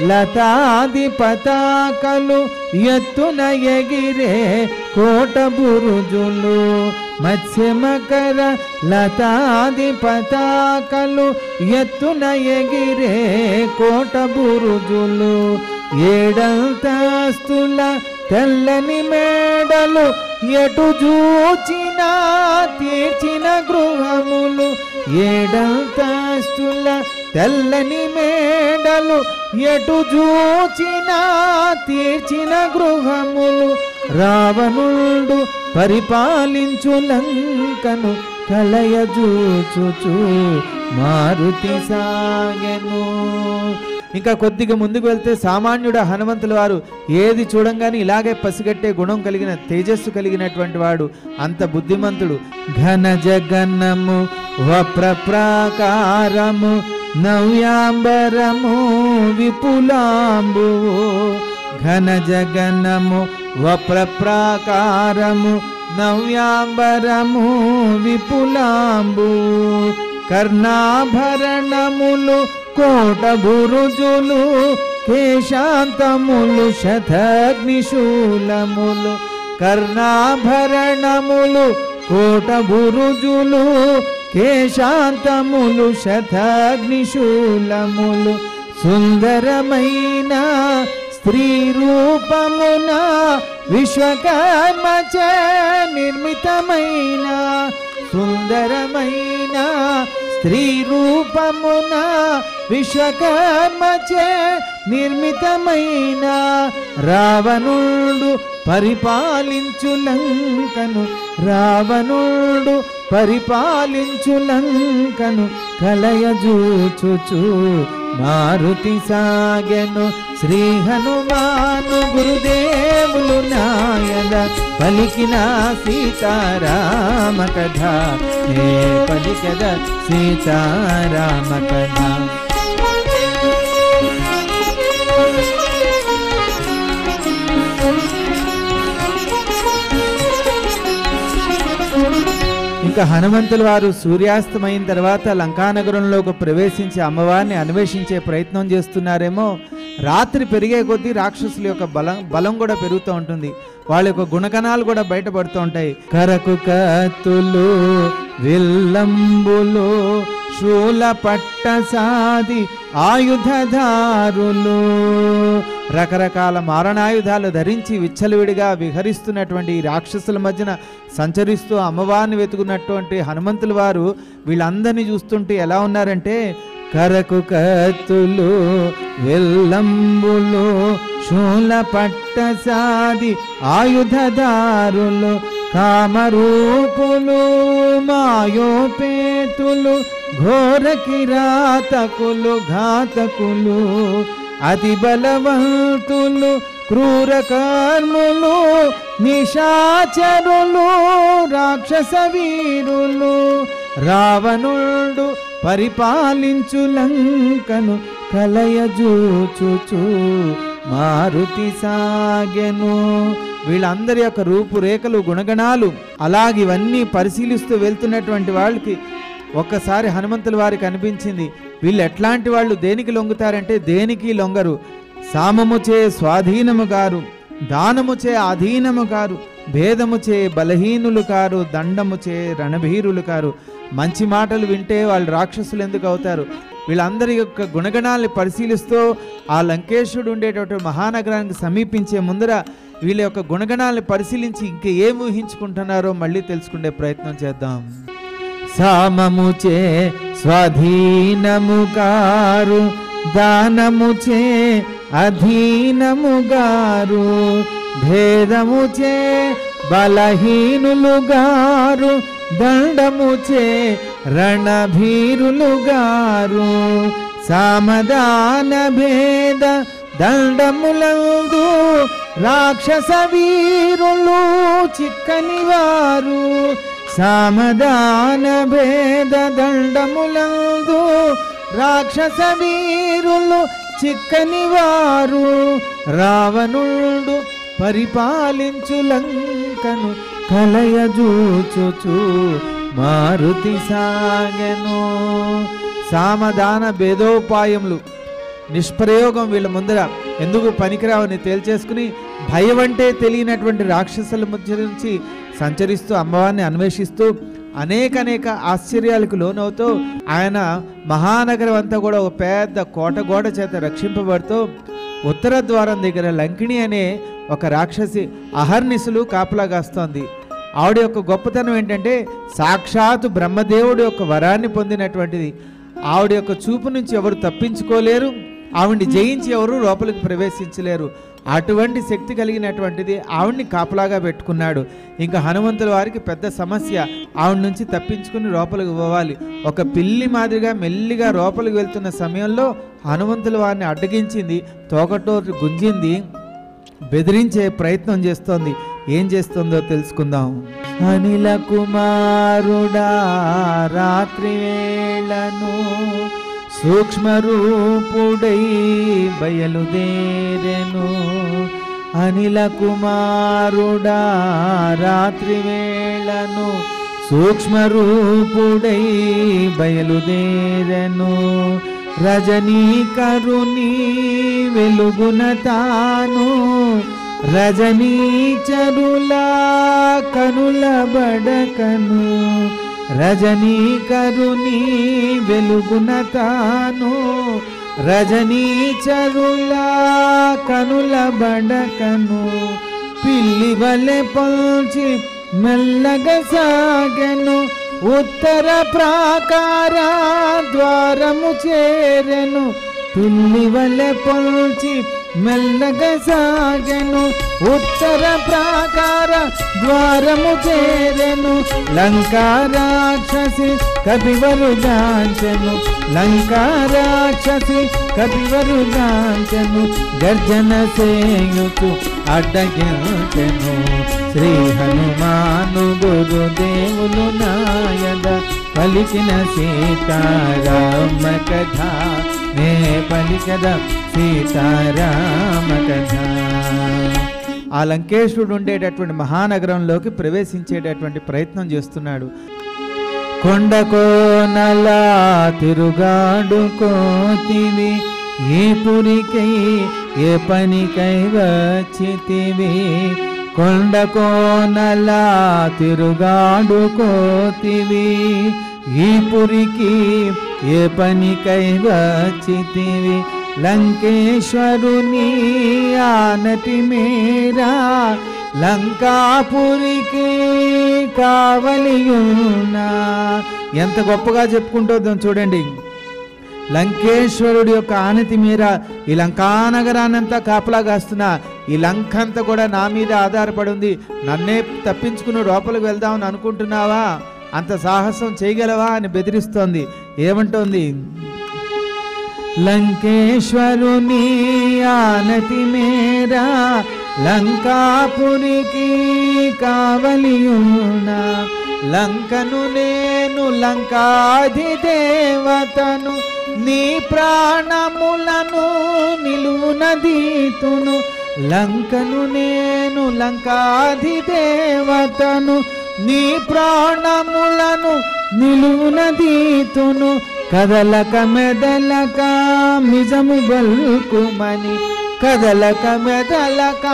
లతాది పతాకలు ఎత్తున ఎగిరే కోట బురుజులు మత్స్యమకర లతాది పతాకలు ఎత్తున ఎగిరే కోట బురుజులు ఏడంతస్తుల తెల్లని మేడలు ఎటు చూచినా తీర్చిన గృహములు ఏడంతస్తుల తెల్లని మేడలు ఎటు చూచినా తీర్చిన గృహములు రావణుడు పరిపాలించు లంకను కలయజూచుచు మారుతి సాగెను. ఇంకా కొద్దిగా ముందుకు వెళ్తే సామాన్యుడు హనుమంతుల వారు ఏది చూడంగానే ఇలాగే పసిగట్టే గుణం కలిగిన తేజస్సు కలిగినటువంటి వాడు, అంత బుద్ధిమంతుడు. ఘన జగన్నము వప్రప్రాకారము నవ్యాంబరము విపులాంబు ఘన జగన్నము వప్రప్రాకారము నవ్యాంబరము విపులాంబు కర్ణాభరణములు కోట బురుజులు కేశాంతములు శతగ్నిశూలములు కర్ణాభరణములు కోట బురుజులు కేశాంతములు శతగ్నిశూలములు సుందరమైన స్త్రీ రూపమున విశ్వకర్మచే నిర్మితమైన సుందరమైన స్త్రీ రూపమున విశ్వకర్మచే నిర్మితమైన రావణుడు పరిపాలించు లంకను రావణుడు పరిపాలించు లంకను కలయజూచుచు మారుతి సాగెను. శ్రీ హనుమాను గురుదేవులు నాయన పలికిన సీతారామ కథ నే పలికద సీతారామ కథ. ఇంకా హనుమంతుల వారు సూర్యాస్తమైన తర్వాత లంకానగరంలోకి ప్రవేశించి అమ్మవారిని అన్వేషించే ప్రయత్నం చేస్తున్నారేమో. రాత్రి పెరిగే కొద్దీ రాక్షసుల యొక్క బలం కూడా పెరుగుతూ ఉంటుంది, వాళ్ళ యొక్క గుణగణాలు కూడా బయటపడుతూ ఉంటాయి. కరకు కత్తులు విల్లంబులు శూల పట్ట సాది ఆయుధదారులు రకరకాల మారణాయుధాలు ధరించి విచ్చలవిడిగా విహరిస్తున్నటువంటి ఈ రాక్షసుల మధ్యన సంచరిస్తూ అమ్మవారిని వెతుకున్నటువంటి హనుమంతుల వారు వీళ్ళందరినీ చూస్తుంటే ఎలా ఉన్నారంటే, కరకు కత్తులు విల్లంబులు శూల పట్ట సాది ఆయుధదారులు కామరూపులు మాయోపేతులు ఘోర కిరాతకులు ఘాతకులు అతి బలవంతులు క్రూర కర్ములు నిశాచరులు రాక్షస వీరులు రావణుడు పరిపాలించు లంకను కలయజూచుచు మారుతి సాగెను. వీళ్ళందరి యొక్క రూపురేఖలు గుణగణాలు అలాగే ఇవన్నీ పరిశీలిస్తూ వెళ్తున్నటువంటి వాళ్ళకి ఒక్కసారి హనుమంతుల వారికి అనిపించింది, వీళ్ళు ఎట్లాంటి వాళ్ళు, దేనికి లొంగుతారంటే దేనికి లొంగరు. సామముచే స్వాధీనము గారు, దానముచే అధీనము గారు, భేదముచే బలహీనులు కారు, దండముచే రణభీరులు కారు. మంచి మాటలు వింటే వాళ్ళు రాక్షసులు ఎందుకు అవుతారు? వీళ్ళందరి యొక్క గుణగణాలను పరిశీలిస్తూ ఆ లంకేశుడు ఉండేటటువంటి మహానగరానికి సమీపించే ముందర వీళ్ళ యొక్క గుణగణాలను పరిశీలించి ఇంకా ఏం ఊహించుకుంటున్నారో మళ్ళీ తెలుసుకునే ప్రయత్నం చేద్దాం. సామముచే స్వాధీనము గారు, దానముచే అధీనము గారు, భేదముచే బలహీనులు గారు, దండముచే రణభీరులు గారు, సామదాన భేద దండములందు రాక్షస వీరులు చిక్కని వారు, సామదాన భేద దండములందు రాక్షస వీరులు చిక్కని వారు రావణుడు పరిపాలించు లంకను కలయజూచుచు మారుతి సాగెను. సామధాన భేదోపాయములు నిష్ప్రయోగం వీళ్ళ ముందర ఎందుకు పనికిరావని తేల్చేసుకుని భయం అంటే తెలియనటువంటి రాక్షసుల మధ్య నుంచి సంచరిస్తూ అమ్మవారిని అన్వేషిస్తూ అనేక ఆశ్చర్యాలకు లోనవుతూ ఆయన మహానగరం అంతా కూడా ఒక పెద్ద కోట గోడ చేత రక్షింపబడుతూ ఉత్తర ద్వారం దగ్గర లంకిణి అనే ఒక రాక్షసి అహర్నిశలు కాపలా కాస్తోంది. ఆవిడ యొక్క గొప్పతనం ఏంటంటే సాక్షాత్తు బ్రహ్మదేవుడి యొక్క వరాన్ని పొందినటువంటిది. ఆవిడ యొక్క చూపు నుంచి ఎవరు తప్పించుకోలేరు, ఆవిడ్ని జయించి ఎవరు లోపలికి ప్రవేశించలేరు. అటువంటి శక్తి కలిగినటువంటిది ఆవిడ్ని కాపలాగా పెట్టుకున్నాడు. ఇంకా హనుమంతుల వారికి పెద్ద సమస్య, ఆవిడ నుంచి తప్పించుకుని లోపలికి పోవాలి. ఒక పిల్లి మాదిరిగా మెల్లిగా లోపలికి వెళ్తున్న సమయంలో హనుమంతుల వారిని అడ్డగించింది, తోకటోటి గుంజింది, బెదిరించే ప్రయత్నం చేస్తోంది. ఏం చేస్తుందో తెలుసుకుందాం. అనిల కుమారుడా రాత్రి వేళను సూక్ష్మరూపుడై బయలుదేరెను. అనిల కుమారుడా రాత్రి వేళను సూక్ష్మరూపుడై బయలుదేరెను. రజనీకరుని వెలుగున తాను రజనీచరులా కనుల బడకను. రజనీకరుని వెలుగున తాను రజనీచరులా కనుల బడకను. పిల్లి వలె పొల్చి మెల్లగా సాగెను. ఉత్తర ప్రాకార ద్వారము చేరెను. పిల్లి వలె పొల్చి మెల్లగా సాగెను. ఉత్తర ప్రాకార ద్వారము చేరెను. లంకా రాక్షసి కపివరు గాంచెను. లంకా రాక్షసి కపివరు గాంచెను. గర్జన సేయుచు అడ్డగించెను. శ్రీ హనుమాను గురుదేవులు నాయద పలికిన సీతారామ కథ నే పలికద సీతారామ కథ. ఆ లంకేశ్వరుడు ఉండేటటువంటి మహానగరంలోకి ప్రవేశించేటటువంటి ప్రయత్నం చేస్తున్నాడు. కొండకోనలా తిరుగాడుకోతివి ఏ పురికై ఏ పనికై వచ్చితివి. కొండకోనలా తిరుగాడుకోతివి ఈ పురికి ఏ పనికై వచ్చితివి. లంకేశ్వరుని ఆనతి మేరా లంకాపురికి కావలియున్నా. ఎంత గొప్పగా చెప్పుకుంటుందో చూడండి. లంకేశ్వరుడి యొక్క ఆనతి మీర ఈ లంకానగరాన్నంతా కాపలా కాస్తున్నా. ఈ లంక అంతా కూడా నా మీద ఆధారపడి ఉంది. నన్నే తప్పించుకుని లోపలికి వెళ్దామని అనుకుంటున్నావా? అంత సాహసం చేయగలవా అని బెదిరిస్తోంది. ఏమంటోంది? లంకేశ్వరుని ఆనతి మేరా లంకాపురికి కావలియున్నా. లంకను నేను లంకాధిదేవతను నీ ప్రాణములను నిలువునదీతును. లంకను నేను లంకాధిదేవతను నీ ప్రాణములను నిలువునదీతును. కదలక మెదలక నిజము బల్కుమని కదలక మెదలక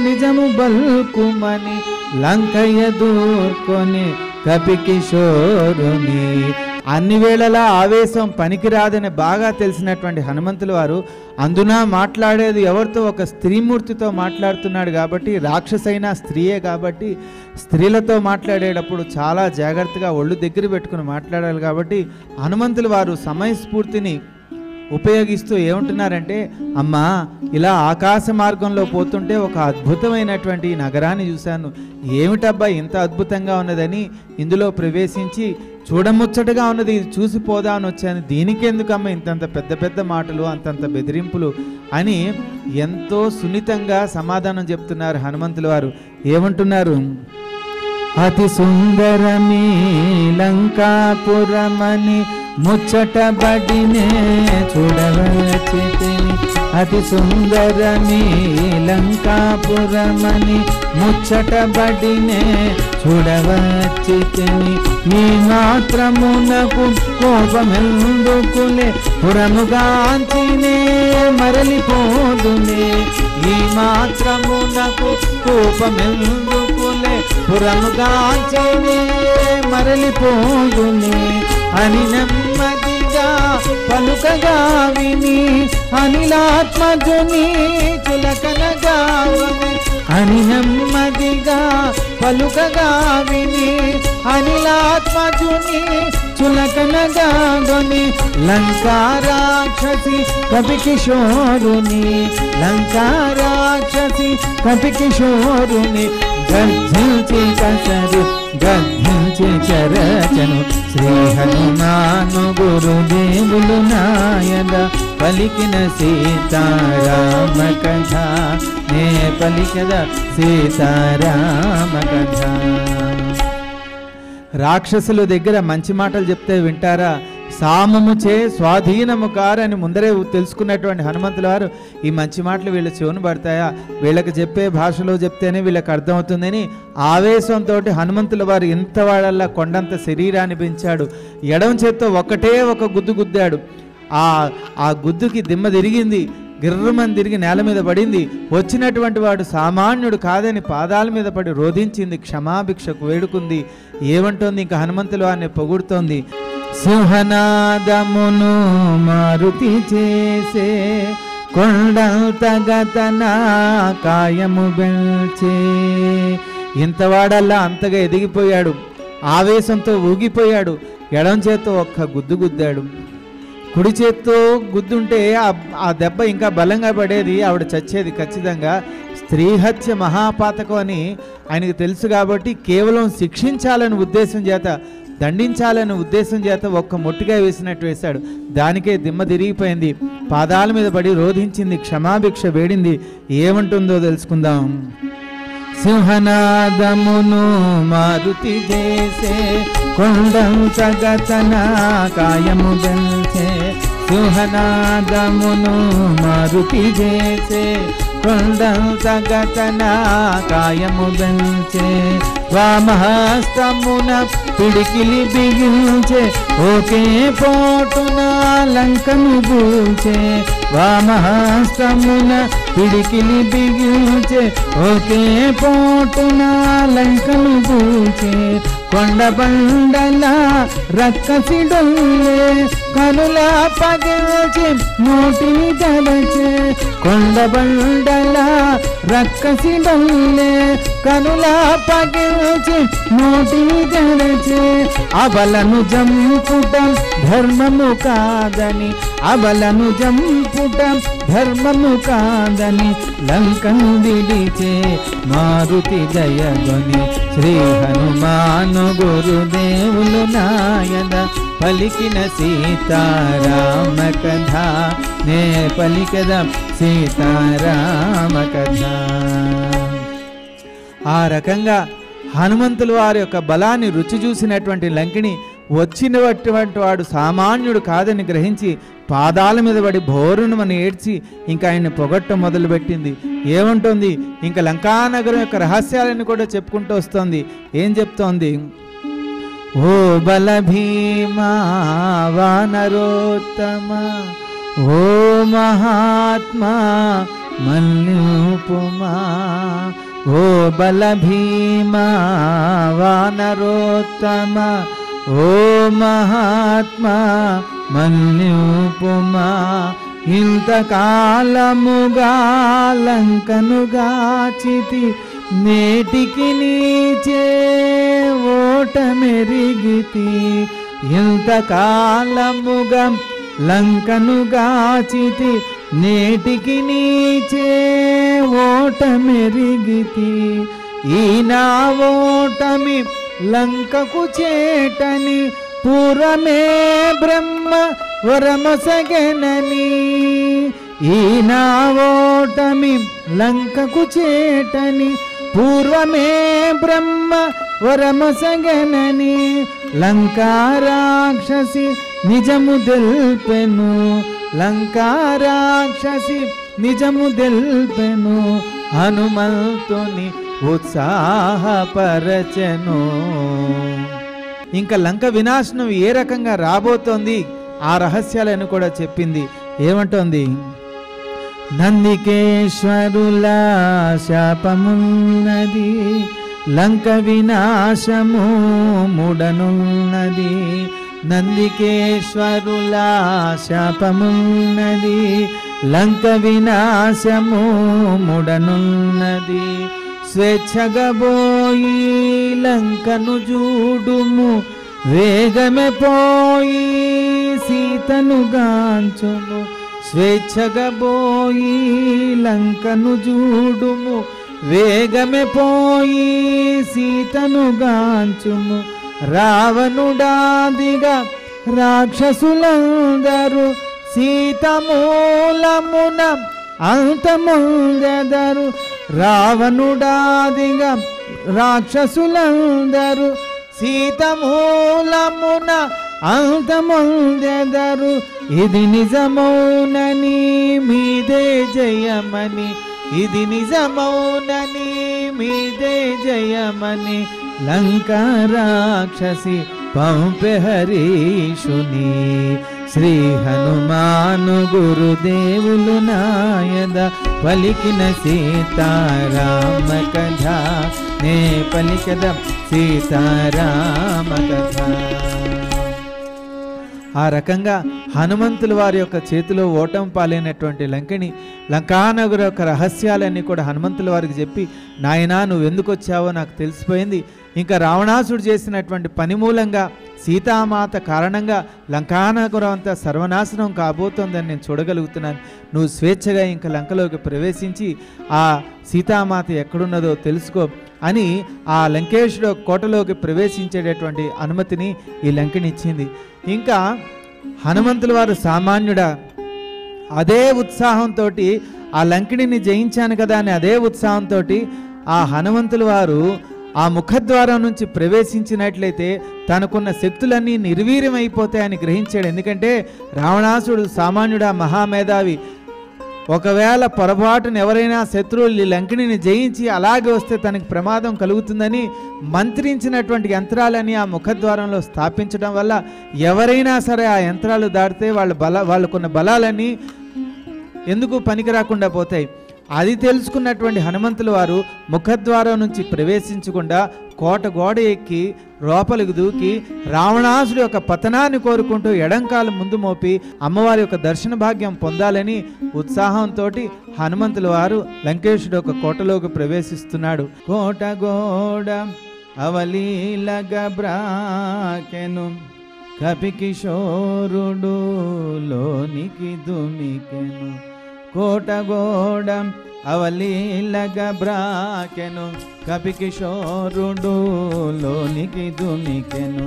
నిజము బల్కుమని లంకయ్య దూర్కొని కపికిషోరుని. అన్ని వేళలా ఆవేశం పనికిరాదని బాగా తెలిసినటువంటి హనుమంతుల వారు అందున మాట్లాడేది ఎవరితో? ఒక స్త్రీమూర్తితో మాట్లాడుతున్నాడు కాబట్టి, రాక్షసైన స్త్రీయే కాబట్టి స్త్రీలతో మాట్లాడేటప్పుడు చాలా జాగ్రత్తగా ఒళ్ళు దగ్గర పెట్టుకుని మాట్లాడాలి. కాబట్టి హనుమంతుల వారు సమయస్ఫూర్తిని ఉపయోగిస్తూ ఏమంటున్నారంటే, అమ్మా ఇలా ఆకాశ మార్గంలో పోతుంటే ఒక అద్భుతమైనటువంటి నగరాన్ని చూశాను. ఏమిటబ్బా ఇంత అద్భుతంగా ఉన్నదని ఇందులో ప్రవేశించి చూడముచ్చటగా ఉన్నది, ఇది చూసిపోదా అని వచ్చాను. దీనికెందుకమ్మా ఇంతంత పెద్ద పెద్ద మాటలు, అంతంత బెదిరింపులు అని ఎంతో సున్నితంగా సమాధానం చెప్తున్నారు హనుమంతుల వారు. ఏమంటున్నారు? అతి సుందరమీ లంకాపురమని ముచ్చటబడినే చూడవచ్చితిని అతి సుందరమీ లంకాపురమని ముచ్చటబడినే చూడవచ్చితిని ఈ మాత్రమునకు కోపమెందుకులే పురముగాంచినే మరలిపోదునే ఈ మాత్రమునకు కోపమెందుకులే పురముగాంచినే మరలిపోదునే అని నెమ్మదిగా పలుకగా విని అనిలాత్మజుని చులకనగా అని నెమ్మదిగా పలుకగా విని అనిలాత్మజుని చులకనగా గొని లంకారాక్షసి కపికిశోరుని లంకారాక్షసి కపికిశోరుని గర్జించి కసరు గర్జించి చరచను శ్రీ హనుమాను గురుదేవులు నాయన పలికిన సీతారామ కథ నే పలికద సీతారామ కథ. రాక్షసుల దగ్గర మంచి మాటలు చెప్తే వింటారా? సామము చే స్వాధీనము కారని ముందరే తెలుసుకున్నటువంటి హనుమంతుల వారు ఈ మంచి మాటలు వీళ్ళ చెవును పడతాయా, వీళ్ళకి చెప్పే భాషలో చెప్తేనే వీళ్ళకి అర్థమవుతుందని ఆవేశంతో హనుమంతుల వారు ఎంత వాడల్లా కొండంత శరీరాన్ని పెంచాడు. ఎడమ చేత్తో ఒకటే ఒక గుద్దు గుద్దాడు. ఆ గుద్దుకి దిమ్మ తిరిగింది, గిర్రమని తిరిగి నేల మీద పడింది. వచ్చినటువంటి వాడు సామాన్యుడు కాదని పాదాల మీద పడి రోధించింది, క్షమాభిక్షకు వేడుకుంది. ఏమంటోంది ఇంకా హనుమంతుల వారిని పొగుడుతోంది. సింహనాదమును మారుతి చేసే కొండంతగతన కాయము బెల్చే. ఇంతవాడల్లా అంతగా ఎదిగిపోయాడు, ఆవేశంతో ఊగిపోయాడు. ఎడం చేత్తో ఒక్క గుద్దు గుద్దాడు. కుడి చేత్తో గుద్దుంటే ఆ దెబ్బ ఇంకా బలంగా పడేది, ఆవిడ చచ్చేది ఖచ్చితంగా. స్త్రీహత్య మహాపాతకం అని ఆయనకు తెలుసు కాబట్టి కేవలం శిక్షించాలని ఉద్దేశం చేత, దండించాలనే ఉద్దేశం చేత ఒక్క మొట్టిగా వేసినట్టు వేశాడు. దానికే దిమ్మ తిరిగిపోయింది, పాదాల మీద పడి రోధించింది, క్షమాభిక్ష వేడింది. ఏమంటుందో తెలుసుకుందాం. సింహనాదమును మారుతి చేసే కొండంతగతన కాయము బెల్చే. సింహనాదమును మారుతి చేసే కొండంతగతన కాయము బెల్చే. వామహస్తమున పిడికిలి బిగించే ఒకే పోటున లంకను గూల్చే. వామహస్తమున పిడికిలి బిగించే ఒకే పోటున లంకను గూల్చే. కొండబండల రక్కసి డొల్లే కనుల పగిల్చి నోటిని తెరచే. కొండబండల రక్కసి డొల్లే కనుల పగిల్చి నోటిని తెరచే. అబలను జంపుట ధర్మము కాదని, అబలను జంపుట ధర్మము కాదని లంకను విడిచే మారుతి జయగొని. శ్రీ హనుమాను గురుదేవులు నాయన పలికిన సీతారామ కథ నే పలికద సీతారామ కథ. ఆ రకంగా హనుమంతుల వారి యొక్క బలాన్ని రుచి చూసినటువంటి లంకిని వచ్చినటువంటి వాడు సామాన్యుడు కాదని గ్రహించి పాదాల మీద పడి భోరునమని ఏడ్చి ఇంకా ఆయన్ని పొగట్టం మొదలుపెట్టింది. ఏమంటోంది? ఇంకా లంకానగరం యొక్క రహస్యాలను కూడా చెప్పుకుంటూ వస్తోంది. ఏం చెప్తోంది? ఓ బల భీమా వానరోత్తమ, ఓ మహాత్మా మల్యూపుమా. ఓ బల భీమా వానరోత్తమ, ఓ మహాత్మా మల్యూపుమా. ఇంతకాలముగా లంకను గాచితి, నేటికి నీచే ఓటమెరిగితి. ఇంతకాలముగా లంకను గాచితి, నేటికి నీచే ఓటమెరిగితి. ఈ నా ఓటమి లంకకు చేటని పూర్వమే బ్రహ్మ వరమొసగెనని. ఈ నా ఓటమి లంకకు చేటని పూర్వమే బ్రహ్మ వరమొసగెనని. లంకా రాక్షసి నిజము దెల్పెను, లంకా రాక్షసి నిజము దెల్పెను, హనుమంతుని ఉత్సాహపరచెను. ఇంకా లంక వినాశనం ఏ రకంగా రాబోతోంది ఆ రహస్యాలను కూడా చెప్పింది. ఏమంటోంది? నందికేశ్వరుల శాపమున్నది, లంక వినాశము ముడనున్నది. నందికేశ్వరుల శాపమున్నది, లంక వినాశము ముడనున్నది. స్వేచ్ఛగా పోయి లంకను చూడుము, వేగమే పోయి సీతను గాంచుము. స్వేచ్ఛగా పోయి లంకను చూడుము, వేగమే పోయి సీతను గాంచుము. రావణుడాదిగా రాక్షసులందరూ సీతమూలమున అంతముందెదరు. రావణుడాదిగా రాక్షసులందరూ సీతమూలమున అంతముందెదరు. ఇది నిజమౌనని మీదే జయమని, ఇది నిజమౌనని మీదే జయమని, లంకా రాక్షసి పంపె హరీషుని. శ్రీ హనుమాను గురుదేవులు నాయద పలికిన సీతారామ కథ, నే పలికద సీతారామ కథ. ఆ రకంగా హనుమంతుల వారి యొక్క చేతిలో ఓటమి పాలైనటువంటి లంకని, లంకానగర్ యొక్క రహస్యాలన్నీ కూడా హనుమంతుల వారికి చెప్పి, నాయనా నువ్వెందుకు వచ్చావో నాకు తెలిసిపోయింది. ఇంకా రావణాసుడు చేసినటువంటి పని మూలంగా, సీతామాత కారణంగా లంకానగరం అంతా సర్వనాశనం కాబోతోందని నేను చూడగలుగుతున్నాను. నువ్వు స్వేచ్ఛగా ఇంకా లంకలోకి ప్రవేశించి ఆ సీతామాత ఎక్కడున్నదో తెలుసుకో అని ఆ లంకేశుడు కోటలోకి ప్రవేశించేటటువంటి అనుమతిని ఈ లంకని ఇచ్చింది. ఇంకా హనుమంతుల వారు సామాన్యుడా, అదే ఉత్సాహంతో ఆ లంకిణిని జయించాను కదా అని అదే ఉత్సాహంతో ఆ హనుమంతుల వారు ఆ ముఖద్వారం నుంచి ప్రవేశించినట్లయితే తనకున్న శక్తులన్నీ నిర్వీర్యమైపోతాయని గ్రహించాడు. ఎందుకంటే రావణాసుడు సామాన్యుడా, మహామేధావి. ఒకవేళ పొరపాటును ఎవరైనా శత్రువులు లంకిణిని జయించి అలాగే వస్తే తనకి ప్రమాదం కలుగుతుందని మంత్రించినటువంటి యంత్రాలని ఆ ముఖద్వారంలో స్థాపించడం వల్ల ఎవరైనా సరే ఆ యంత్రాలు దాటితే వాళ్ళకున్న బలాలన్నీ ఎందుకు పనికి రాకుండా పోతాయి. అది తెలుసుకున్నటువంటి హనుమంతుల వారు ముఖద్వారం నుంచి ప్రవేశించకుండా కోట గోడ ఎక్కి లోపలికి దూకి రావణాసుడి యొక్క పతనాన్ని కోరుకుంటూ ఎడంకాలు ముందు మోపి అమ్మవారి యొక్క దర్శన భాగ్యం పొందాలని ఉత్సాహంతో హనుమంతుల వారు లంకేశుడు యొక్క కోటలోకి ప్రవేశిస్తున్నాడు. కోట గోడ అవలీలగబ్రాకెను, కపికిశోరుడు లోనికి దుమికెను. కోట గోడ అవలీలగబ్రాకెను, కపికిశోరుడు లోనికి దుమికెను.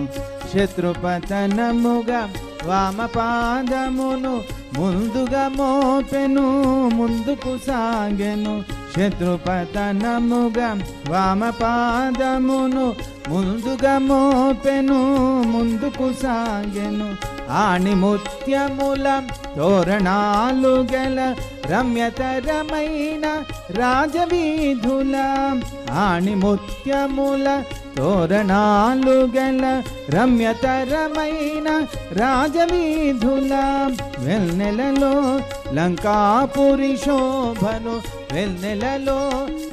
శత్రుపతనముగా వామపాదమును ముందుగా మోపెను, ముందుకు సాగెను. శత్రుపతనముగా వామపాదమును ముందుగా మోపెను, ముందుకు సాగెను. ఆణిముత్యముల తోరణాలు గల రమ్యతరమైన రాజవీధుల, ఆణిముత్యముల తోరణాలు గల రమ్యతరమైన రాజవీధుల. వెన్నెలలో లంకాపురి శోభను, వెన్నెలలో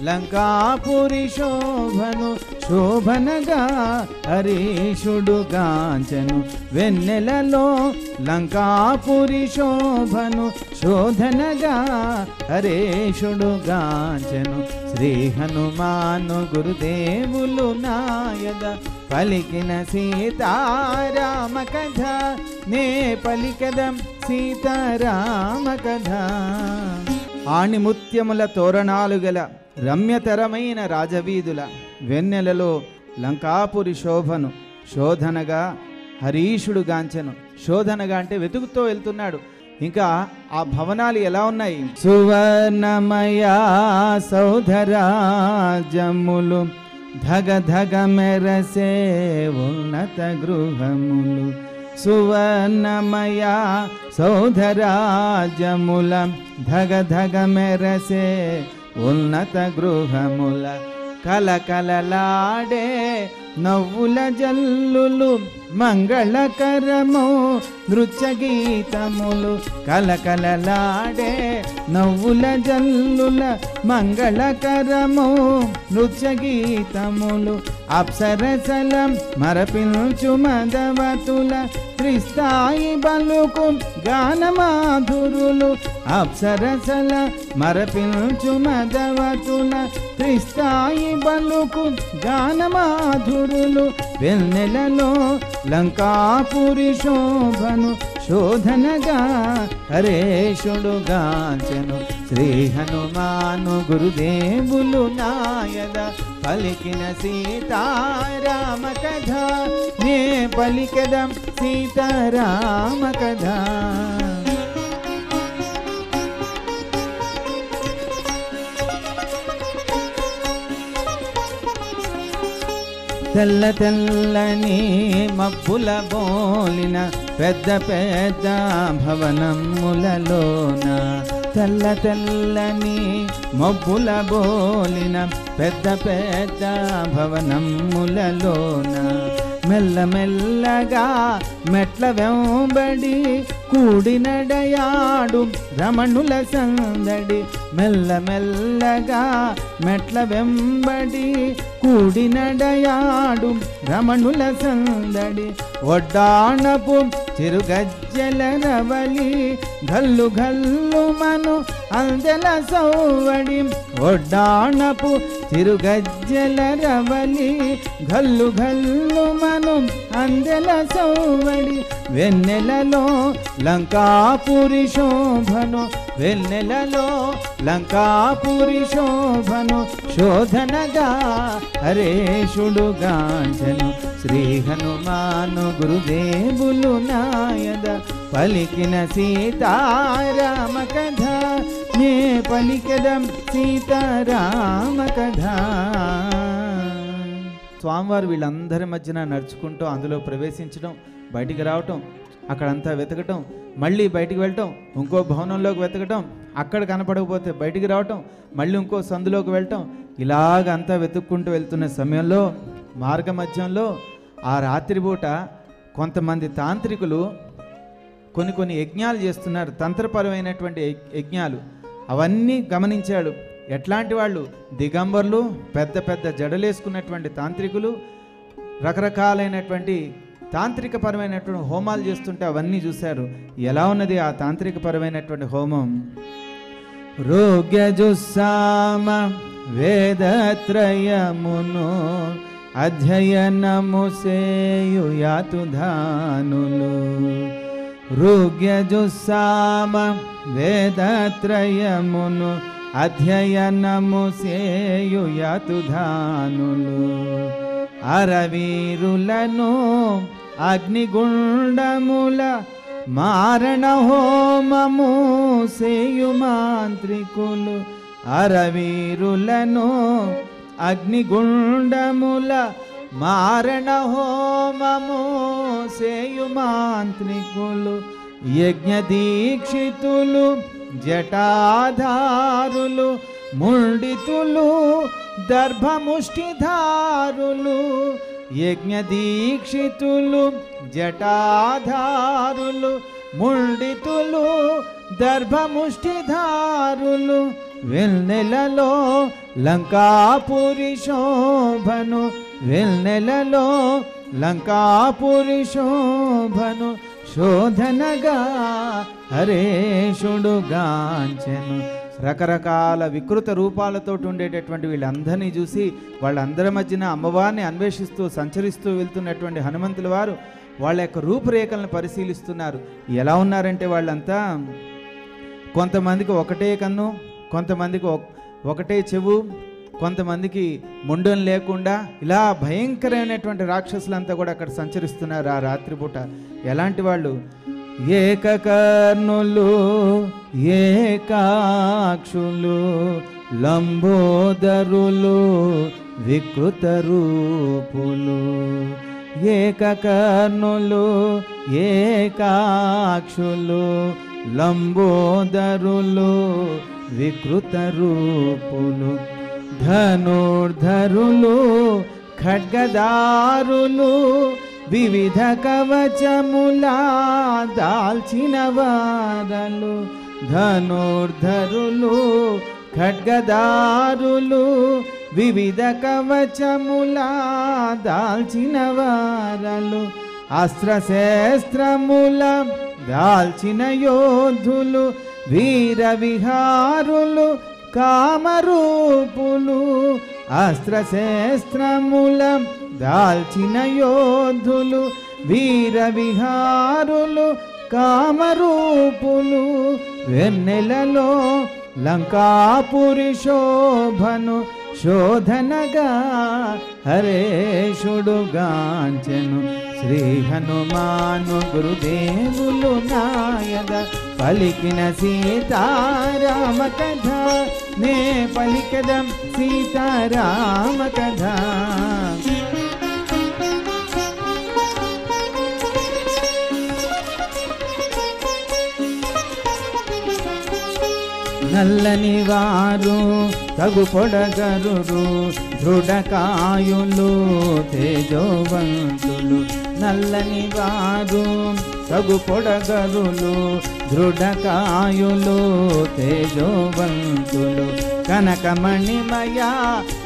లంకాపురి శోభను, శోభనగా హరీషుడు గాంచెను. వెన్నెలలో లంకాపురి శోభను, శోధనగా హరీషుడు గాంచెను. శ్రీ హనుమాను గురుదేవులు నాయద పలికిన సీతారామ కథ, నే పలికదం సీతారామ కథ. ఆణిముత్యముల తోరణాలు గల రమ్యతరమైన రాజవీధుల, వెన్నెలలో లంకాపురి శోభను, శోధనగా హరీషుడు గాంచెను. శోధనగా అంటే వెతుకుతూ వెళ్తున్నాడు. ఇంకా ఆ భవనాలు ఎలా ఉన్నాయి? సువర్ణమయ సౌధరాజములు ధగ ధగ మెరసే ఉన్నత గృహములు సువర్ణమయ సౌధరాజ్యముల ధగ ధగ మెరసే ఉన్నత గృహముల కలకలలాడే నవ్వుల జల్లులు మంగళకరము నృత్య గీతములు కలకలలాడే నవ్వుల జల్లుల మంగళకరము నృత్య గీతములు అప్సరసల మరపించు మదవతుల త్రిస్థాయి బలుకు గానమాధురులు అప్సరసల మరపించు మదవతుల త్రిస్థాయి బలుకు గానమాధురులు వెన్నెలలో లంకాపురి శోభను శోధనగా హరేషుడుగాంచెను శ్రీ హనుమాను గురుదేవులు నాయద పలికిన సీతారామ కథ నే పలికెదం సీతారామ కథ తెల్ల తెల్లని మబ్బుల బోలిన పెద్ద పెద్ద భవనములలోన తెల్ల తెల్లని మబ్బుల బోలిన పెద్ద పెద్ద భవనములలోన మెల్లమెల్లగా మెట్ల వెంబడి కూడినడయాడు రమణుల సందడి మెల్లమెల్లగా మెట్ల వెంబడి కూడినడయాడు రమణుల సందడి ఒడ్డాణపు చిరుగజ్జల రవలి గల్లు గల్లు మను అందెల సౌవడి ఒడ్డాణపు చిరుగజ్జల రవలి గల్లు గల్లు మను అందెల సౌవడి వెన్నెలలో లంకాపురి శోభను వెన్నెలలో లంకాపురి శోభను శోధనగా హరేషుడుగాంచెను శ్రీ హనుమాను గురుదేవులు నాయద పలికిన సీతారామ కథ నే పలికెదం సీతారామ కథ. స్వామివారు వీళ్ళందరి మధ్యన నడుచుకుంటూ అందులో ప్రవేశించడం, బయటికి రావటం, అక్కడంతా వెతకటం, మళ్ళీ బయటికి వెళ్ళటం, ఇంకో భవనంలోకి వెతకటం, అక్కడ కనపడకపోతే బయటికి రావటం, మళ్ళీ ఇంకో సందులోకి వెళ్ళటం, ఇలాగ అంతా వెతుక్కుంటూ వెళ్తున్న సమయంలో మార్గ మధ్యంలో ఆ రాత్రిపూట కొంతమంది తాంత్రికులు కొన్ని యజ్ఞాలు చేస్తున్నారు, తంత్రపరమైనటువంటి యజ్ఞాలు. అవన్నీ గమనించాడు. ఎట్లాంటి వాళ్ళు? దిగంబర్లు, పెద్ద పెద్ద జడలేసుకున్నటువంటి తాంత్రికులు, రకరకాలైనటువంటి తాంత్రిక పరమైనటువంటి హోమాలు చేస్తుంటే అవన్నీ చూశారు. ఎలా ఉన్నది ఆ తాంత్రిక పరమైనటువంటి హోమం? రోగ్యజుస్సామ వేదత్రయమును అధ్యయనము సేయుయాతు ధానులు. రోగ్యజుస్సామ వేదత్రయమును అధ్యయనము సేయుయాతు ధానులు. అరవీరులను అగ్నిగుండముల మారణ హోమము సేయు మాంత్రికులు. అరవీరులను అగ్నిగుండముల మారణ హోమము సేయు మాంత్రికులు. యజ్ఞ దీక్షితులు జటాధారులు ముండితులు దర్భముష్టిధారులు. యజ్ఞ దీక్షితులు జటాధారులు ముండితులు దర్భముష్టిధారులు. వెన్నెలలో లంకాపురి శోభను వెన్నెలలో లంకాపురి శోభను శోధనగా హరేషుడుగాంచెను. రకరకాల వికృత రూపాలతో ఉండేటటువంటి వీళ్ళందరినీ చూసి వాళ్ళందరి మధ్యన అమ్మవారిని అన్వేషిస్తూ సంచరిస్తూ వెళ్తున్నటువంటి హనుమంతుల వారు వాళ్ళ యొక్క రూపురేఖలను పరిశీలిస్తున్నారు. ఎలా ఉన్నారంటే వాళ్ళంతా కొంతమందికి ఒకటే కన్ను, కొంతమందికి ఒకటే చెవు, కొంతమందికి మొండం లేకుండా ఇలా భయంకరమైనటువంటి రాక్షసులంతా కూడా అక్కడ సంచరిస్తున్నారు ఆ రాత్రిపూట. ఎలాంటి వాళ్ళు? ఏకకర్ణులు, ఏకాక్షులు, లంబోదరులు, వికృత రూపులు, ఏకకర్ణులు ఏకాక్షులు లంబోదరులు వికృత రూపులు, ధనుర్ధరులు ఖడ్గదారులు వివిధ కవచములా దాల్చిన వారలు, ధనుర్ధరులు ఖడ్గదారులు వివిధ కవచములా దాల్చిన వారలు, అస్త్రశస్త్రముల దాల్చిన యోధులు వీర విహారులు కామరూపులు, అస్త్రశస్త్రముల దాల్చిన యోధులు వీర విహారులు కామరూపులు, వెన్నెలలో లంకాపురి శోభను శోధనగా హరేషుడుగాంచెను శ్రీ హనుమాను గురుదేవులు నాయద పలికిన సీతారామ కథ, నే పలికదం సీతారామ కథ. నల్లని వారు తగు పొడగరురు దృఢకాయులు తేజోవంతులు, నల్లని వారు తగు పొడగరులు దృఢకాయులు తేజోవంతులు, కనకమణిమయ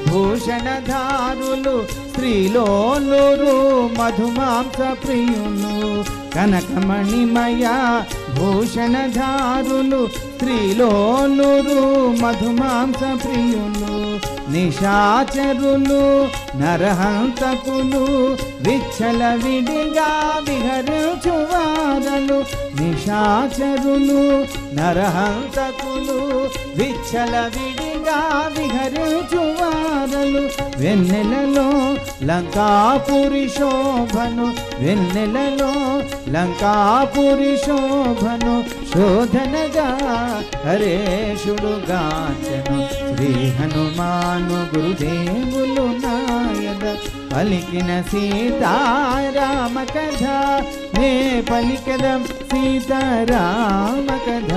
భూషణధారులు స్త్రీలోలురు మధుమాంస ప్రియులు, కనకమణిమయ భూషణధారులు స్త్రీలోలురు మధుమాంస ప్రియులు, నిశాచరులు నరహంతకులు విచ్చల విడిగా విహరించువారలు, నిశాచరులు నరహంతకులు విచ్చల విడిగా విహరించువారలు, వెన్నెలలో లంకాపురి శోభను, వెన్నెలలో లంకాపురి శోభను శోధనగా హరేషుడుగాంచెను శ్రీ హనుమాను గురుదేవులు నాయద పలికిన సీతారామ కథ, నే పలికదం సీతారామ కథ.